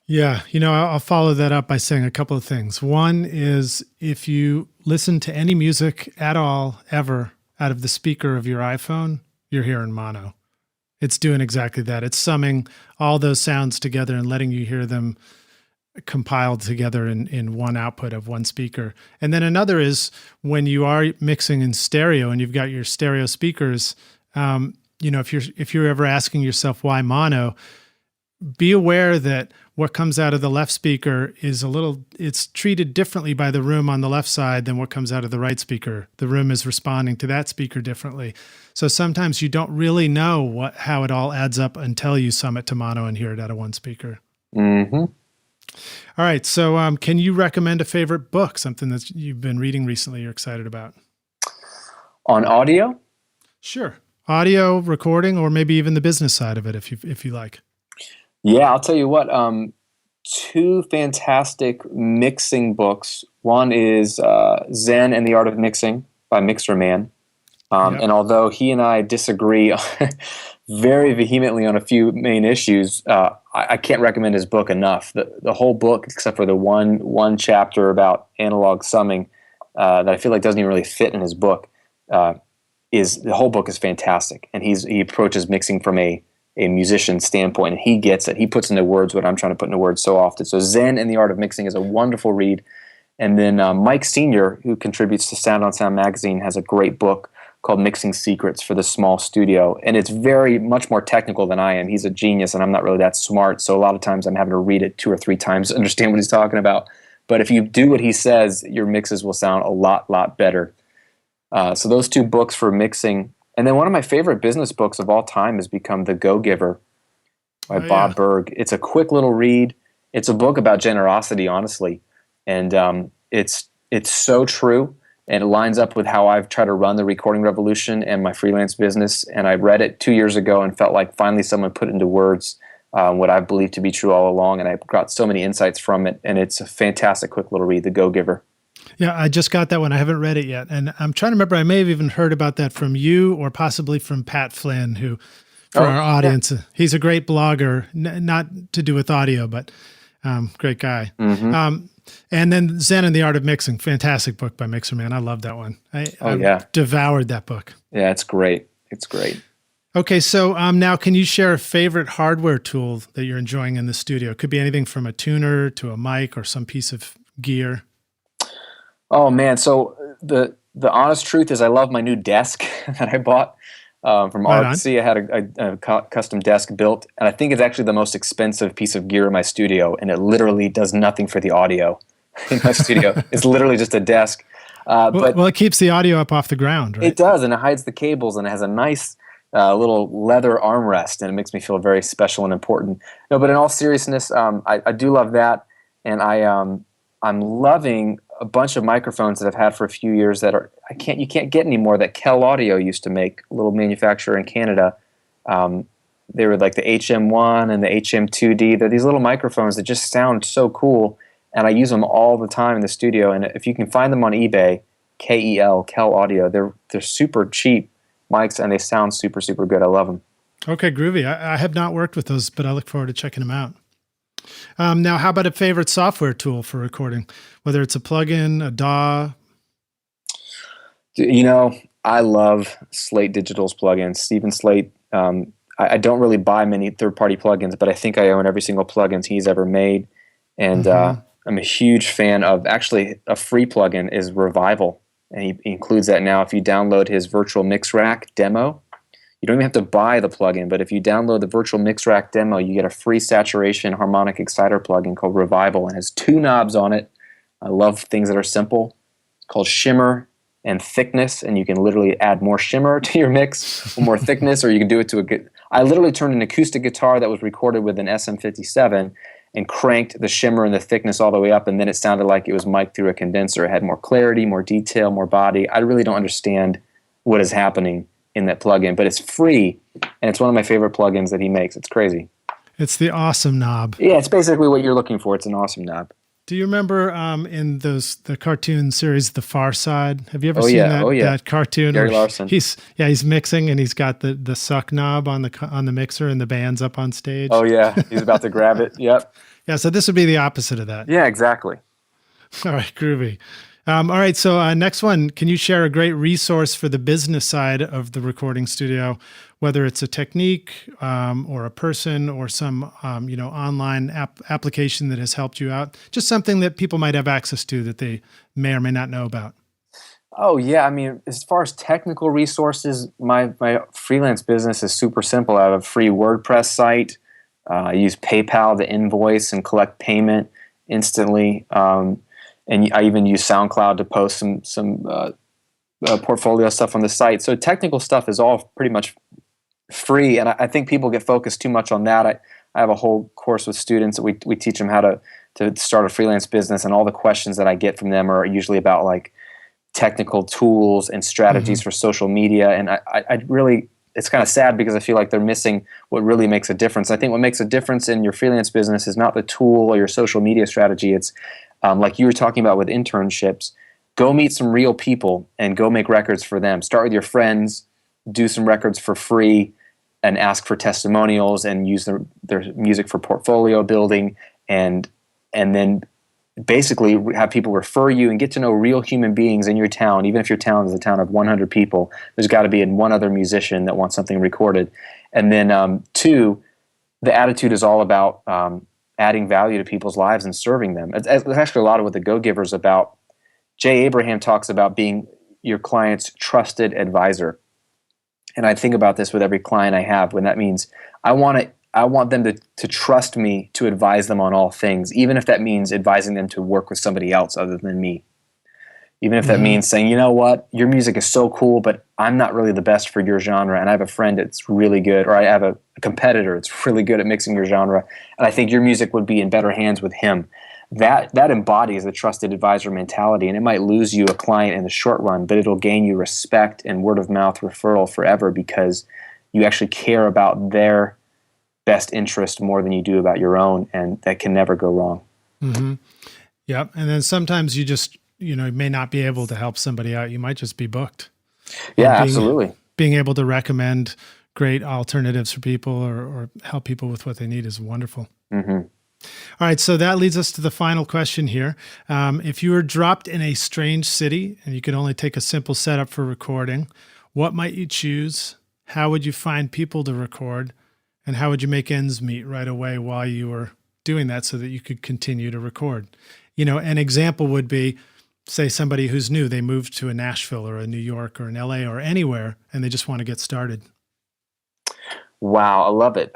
Yeah, I'll follow that up by saying a couple of things. One is, if you listen to any music at all, ever, out of the speaker of your iPhone, you're hearing mono. It's doing exactly that. It's summing all those sounds together and letting you hear them compiled together in one output of one speaker. And then another is, when you are mixing in stereo and you've got your stereo speakers, if you're ever asking yourself why mono, be aware that what comes out of the left speaker it's treated differently by the room on the left side than what comes out of the right speaker. The room is responding to that speaker differently. So sometimes you don't really know how it all adds up until you sum it to mono and hear it out of one speaker.
Mm-hmm.
All right. So can you recommend a favorite book, something that you've been reading recently you're excited about?
On audio?
Sure. Audio, recording, or maybe even the business side of it if you like.
Yeah, I'll tell you what. Two fantastic mixing books. One is Zen and the Art of Mixing by Mixer Man. And although he and I disagree very vehemently on a few main issues, I can't recommend his book enough. The whole book, except for the one chapter about analog summing that I feel like doesn't even really fit in his book, the whole book is fantastic. And he approaches mixing from a musician standpoint, and he gets it. He puts into words what I'm trying to put into words so often. So Zen and the Art of Mixing is a wonderful read. And then Mike Sr., who contributes to Sound on Sound magazine, has a great book called Mixing Secrets for the Small Studio. And it's very much more technical than I am. He's a genius, and I'm not really that smart. So a lot of times I'm having to read it 2 or 3 times to understand what he's talking about. But if you do what he says, your mixes will sound a lot better. So those 2 books for mixing. And then one of my favorite business books of all time has become The Go-Giver by Bob Berg. It's a quick little read. It's a book about generosity, honestly. And it's so true. And it lines up with how I've tried to run the recording revolution and my freelance business. And I read it 2 years ago and felt like finally someone put into words what I believed to be true all along. And I got so many insights from it. And it's a fantastic, quick little read, The Go-Giver.
Yeah, I just got that one. I haven't read it yet. And I'm trying to remember, I may have even heard about that from you or possibly from Pat Flynn, who, for our audience, he's a great blogger, not to do with audio, but great guy. Mm-hmm. And then Zen and the Art of Mixing, fantastic book by Mixer Man. I love that one. I devoured that book.
Yeah, it's great. It's great.
Okay, so now can you share a favorite hardware tool that you're enjoying in the studio? It could be anything from a tuner to a mic or some piece of gear.
Oh man, so the honest truth is I love my new desk that I bought from RSC. I had a custom desk built, and I think it's actually the most expensive piece of gear in my studio, and it literally does nothing for the audio in my studio. It's literally just a desk. But
it keeps the audio up off the ground, right?
It does, and it hides the cables, and it has a nice little leather armrest, and it makes me feel very special and important. No, but in all seriousness, I do love that, and I'm loving a bunch of microphones that I've had for a few years that you can't get anymore, that Kel Audio used to make, a little manufacturer in Canada. They were like the HM1 and the HM2D. They're these little microphones that just sound so cool, and I use them all the time in the studio. And if you can find them on eBay, Kel Audio, they're super cheap mics, and they sound super good. I love them.
Okay, groovy. I have not worked with those, but I look forward to checking them out. Now, how about a favorite software tool for recording, whether it's a plugin, a DAW?
You know, I love Slate Digital's plugins. Stephen Slate, I don't really buy many third-party plugins, but I think I own every single plugin he's ever made. And I'm a huge fan of, actually, a free plugin is Revival. And he includes that now. If you download his virtual mix rack demo, you don't even have to buy the plugin, but if you download the virtual mix rack demo, you get a free saturation harmonic exciter plugin called Revival, and it has 2 knobs on it. I love things that are simple. It's called Shimmer and Thickness, and you can literally add more shimmer to your mix, or more thickness, or you can do it to I literally turned an acoustic guitar that was recorded with an SM57 and cranked the shimmer and the thickness all the way up, and then it sounded like it was mic'd through a condenser. It had more clarity, more detail, more body. I really don't understand what is happening in that plugin, but it's free, and it's one of my favorite plugins that he makes. It's crazy.
It's the awesome knob.
Yeah, it's basically what you're looking for. It's an awesome knob.
Do you remember in the cartoon series The Far Side? Have you ever seen that cartoon?
Gary Larson.
He's mixing, and he's got the suck knob on the mixer, and the band's up on stage.
Oh yeah, he's about to grab it. Yep.
Yeah, so this would be the opposite of that.
Yeah, exactly.
All right, groovy. All right, so next one, can you share a great resource for the business side of the recording studio, whether it's a technique or a person or some online application that has helped you out? Just something that people might have access to that they may or may not know about.
Oh yeah, I mean, as far as technical resources, my freelance business is super simple. I have a free WordPress site. I use PayPal to invoice and collect payment instantly. And I even use SoundCloud to post some portfolio stuff on the site. So technical stuff is all pretty much free, and I think people get focused too much on that. I have a whole course with students that we teach them how to start a freelance business, and all the questions that I get from them are usually about like technical tools and strategies for social media. And I really, it's kind of sad because I feel like they're missing what really makes a difference. I think what makes a difference in your freelance business is not the tool or your social media strategy. It's like you were talking about with internships, go meet some real people and go make records for them. Start with your friends, do some records for free, and ask for testimonials and use their music for portfolio building, and then basically have people refer you and get to know real human beings in your town. Even if your town is a town of 100 people, there's got to be one other musician that wants something recorded. And then 2, the attitude is all about adding value to people's lives and serving them. It's actually a lot of what the Go-Giver's about. Jay Abraham talks about being your client's trusted advisor. And I think about this with every client I have, when that means I want them to trust me to advise them on all things, even if that means advising them to work with somebody else other than me. Even if that means saying, you know what, your music is so cool, but I'm not really the best for your genre, and I have a friend that's really good, or I have a competitor that's really good at mixing your genre, and I think your music would be in better hands with him. That embodies the trusted advisor mentality, and it might lose you a client in the short run, but it'll gain you respect and word-of-mouth referral forever because you actually care about their best interest more than you do about your own, and that can never go wrong.
Mm-hmm. Yep. And then sometimes you just may not be able to help somebody out. You might just be booked.
Yeah, absolutely.
Being able to recommend great alternatives for people or help people with what they need is wonderful.
Mm-hmm.
All right, so that leads us to the final question here. If you were dropped in a strange city and you could only take a simple setup for recording, what might you choose? How would you find people to record? And how would you make ends meet right away while you were doing that so that you could continue to record? An example would be, say, somebody who's new, they moved to a Nashville or a New York or an LA or anywhere, and they just want to get started.
Wow, I love it.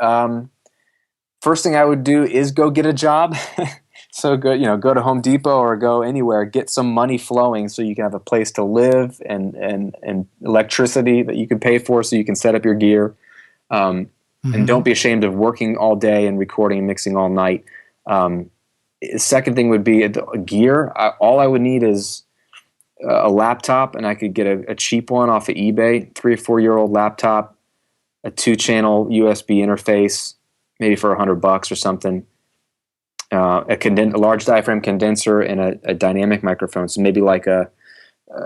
First thing I would do is go get a job. So go to Home Depot or go anywhere, get some money flowing so you can have a place to live and electricity that you can pay for so you can set up your gear. And don't be ashamed of working all day and recording and mixing all night. Second thing would be gear. All I would need is a laptop, and I could get a cheap one off of eBay, 3 or 4 year old laptop, a 2-channel USB interface, maybe for $100 or something. A large diaphragm condenser and a dynamic microphone. So maybe like a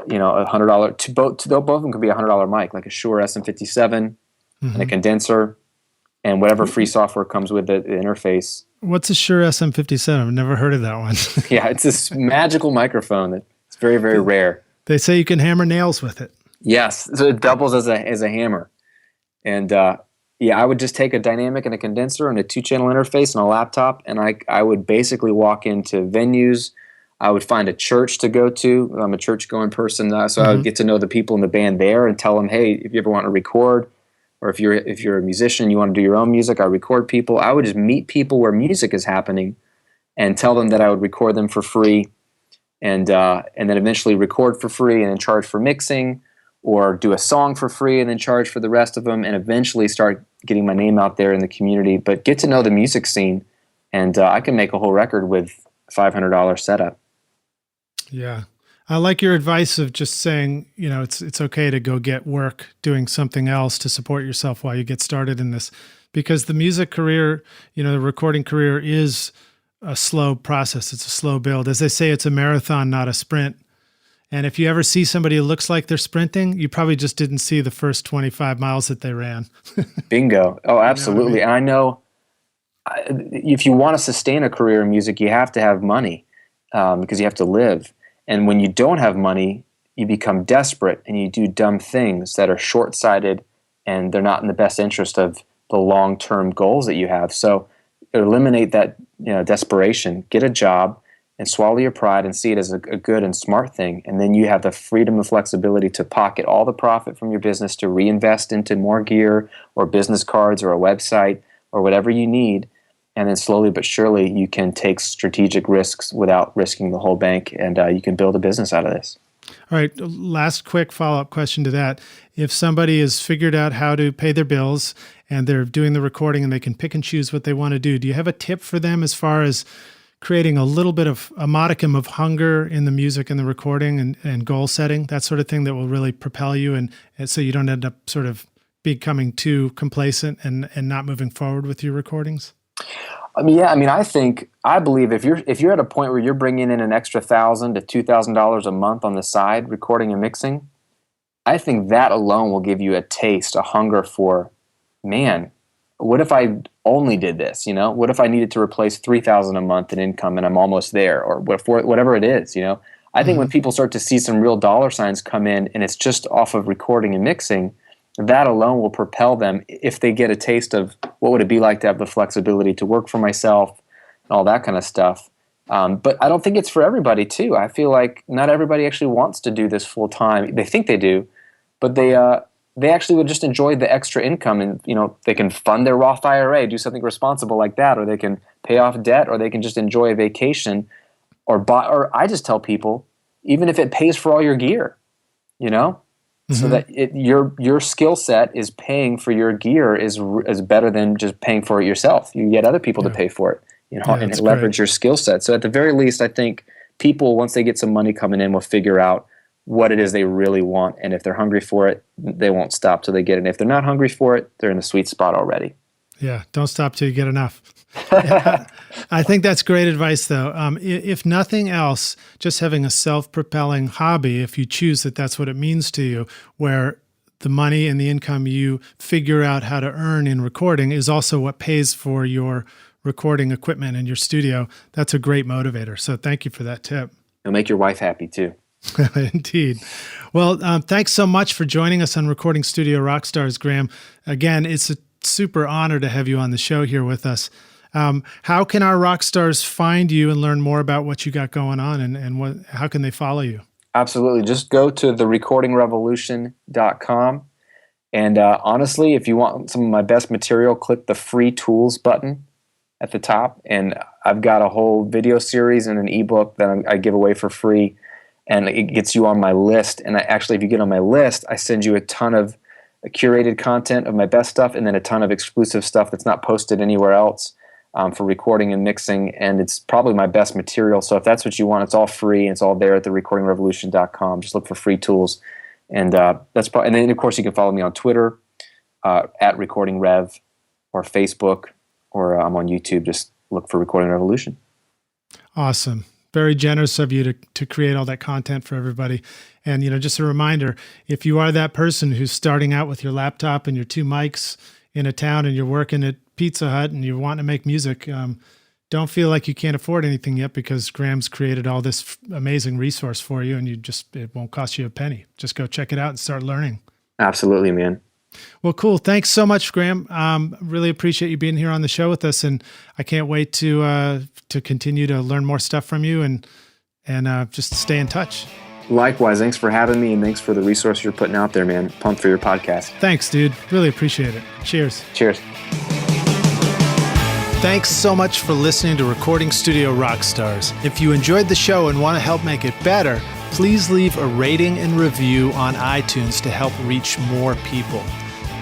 $100. Both of them could be a $100 mic, like a Shure SM57 and a condenser. and whatever free software comes with the interface.
What's a Shure SM57? I've never heard of that one.
Yeah, it's this magical microphone that's very, very rare.
They say you can hammer nails with it.
Yes, so it doubles as a hammer. And I would just take a dynamic and a condenser and a 2-channel interface and a laptop, and I would basically walk into venues. I would find a church to go to. I'm a church-going person, so I would get to know the people in the band there and tell them, hey, if you ever want to record, or if you're a musician, you want to do your own music, I record people. I would just meet people where music is happening and tell them that I would record them for free, and then eventually record for free and then charge for mixing, or do a song for free and then charge for the rest of them, and eventually start getting my name out there in the community. But get to know the music scene, and I can make a whole record with $500 setup.
Yeah. I like your advice of just saying, it's okay to go get work doing something else to support yourself while you get started in this, because the music career, the recording career is a slow process. It's a slow build. As they say, it's a marathon, not a sprint. And if you ever see somebody who looks like they're sprinting, you probably just didn't see the first 25 miles that they ran.
Bingo. Oh, absolutely.
You know what I mean?
And I know if you want to sustain a career in music, you have to have money because you have to live. And when you don't have money, you become desperate and you do dumb things that are short-sighted, and they're not in the best interest of the long-term goals that you have. So eliminate that desperation, get a job, and swallow your pride and see it as a good and smart thing. And then you have the freedom and flexibility to pocket all the profit from your business to reinvest into more gear or business cards or a website or whatever you need. And then slowly but surely you can take strategic risks without risking the whole bank, and you can build a business out of this.
All right. Last quick follow-up question to that. If somebody has figured out how to pay their bills and they're doing the recording and they can pick and choose what they want to do you have a tip for them as far as creating a little bit of a modicum of hunger in the music and the recording and goal setting, that sort of thing that will really propel you, and so you don't end up sort of becoming too complacent and not moving forward with your recordings?
I believe if you're at a point where you're bringing in an extra $1,000 to $2,000 a month on the side, recording and mixing, I think that alone will give you a taste, a hunger for, man, what if I only did this? What if I needed to replace $3,000 a month in income and I'm almost there, or whatever it is? I think when people start to see some real dollar signs come in and it's just off of recording and mixing, that alone will propel them if they get a taste of what would it be like to have the flexibility to work for myself and all that kind of stuff. But I don't think it's for everybody too. I feel like not everybody actually wants to do this full time. They think they do, but they actually would just enjoy the extra income, and they can fund their Roth IRA, do something responsible like that, or they can pay off debt, or they can just enjoy a vacation, or I just tell people, even if it pays for all your gear, so that your skill set is paying for your gear is better than just paying for it yourself. You get other people to pay for it, and leverage your skill set. So at the very least, I think people, once they get some money coming in, will figure out what it is they really want. And if they're hungry for it, they won't stop till they get it. And if they're not hungry for it, they're in a sweet spot already.
Yeah, don't stop till you get enough. I think that's great advice, though. If nothing else, just having a self-propelling hobby, if you choose that that's what it means to you, where the money and the income you figure out how to earn in recording is also what pays for your recording equipment in your studio, that's a great motivator. So thank you for that tip.
It'll make your wife happy, too.
Indeed. Well, thanks so much for joining us on Recording Studio Rockstars, Graham. Again, it's a super honor to have you on the show here with us. How can our rock stars find you and learn more about what you got going on, and how can they follow you?
Absolutely. Just go to therecordingrevolution.com. And honestly, if you want some of my best material, click the free tools button at the top. And I've got a whole video series and an ebook that I give away for free. And it gets you on my list. And if you get on my list, I send you a ton of curated content of my best stuff, and then a ton of exclusive stuff that's not posted anywhere else for recording and mixing. And it's probably my best material. So if that's what you want, it's all free. And it's all there at therecordingrevolution.com. Just look for free tools. And and then, of course, you can follow me on Twitter at RecordingRev, or Facebook, or I'm on YouTube. Just look for Recording Revolution.
Awesome. Very generous of you to create all that content for everybody. And, just a reminder, if you are that person who's starting out with your laptop and your two mics in a town and you're working at Pizza Hut and you're wanting to make music, don't feel like you can't afford anything yet, because Graham's created all this amazing resource for you, and it won't cost you a penny. Just go check it out and start learning.
Absolutely, man.
Well, cool. Thanks so much, Graham. Really appreciate you being here on the show with us, and I can't wait to continue to learn more stuff from you and just stay in touch.
Likewise. Thanks for having me, and thanks for the resource you're putting out there, man. Pumped for your podcast.
Thanks, dude. Really appreciate it. Cheers.
Cheers.
Thanks so much for listening to Recording Studio Rockstars. If you enjoyed the show and want to help make it better, please leave a rating and review on iTunes to help reach more people.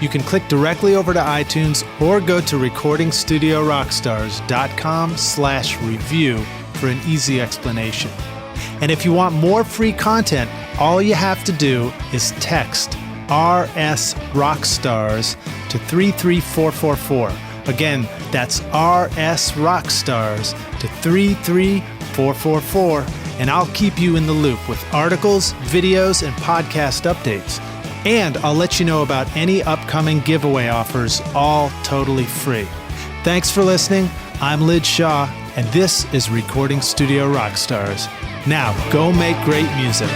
You can click directly over to iTunes or go to recordingstudiorockstars.com/review for an easy explanation. And if you want more free content, all you have to do is text RS Rockstars to 33444. Again, that's RS Rockstars to 33444, and I'll keep you in the loop with articles, videos, and podcast updates. And I'll let you know about any upcoming giveaway offers, all totally free. Thanks for listening. I'm Lij Shaw, and this is Recording Studio Rockstars. Now, go make great music.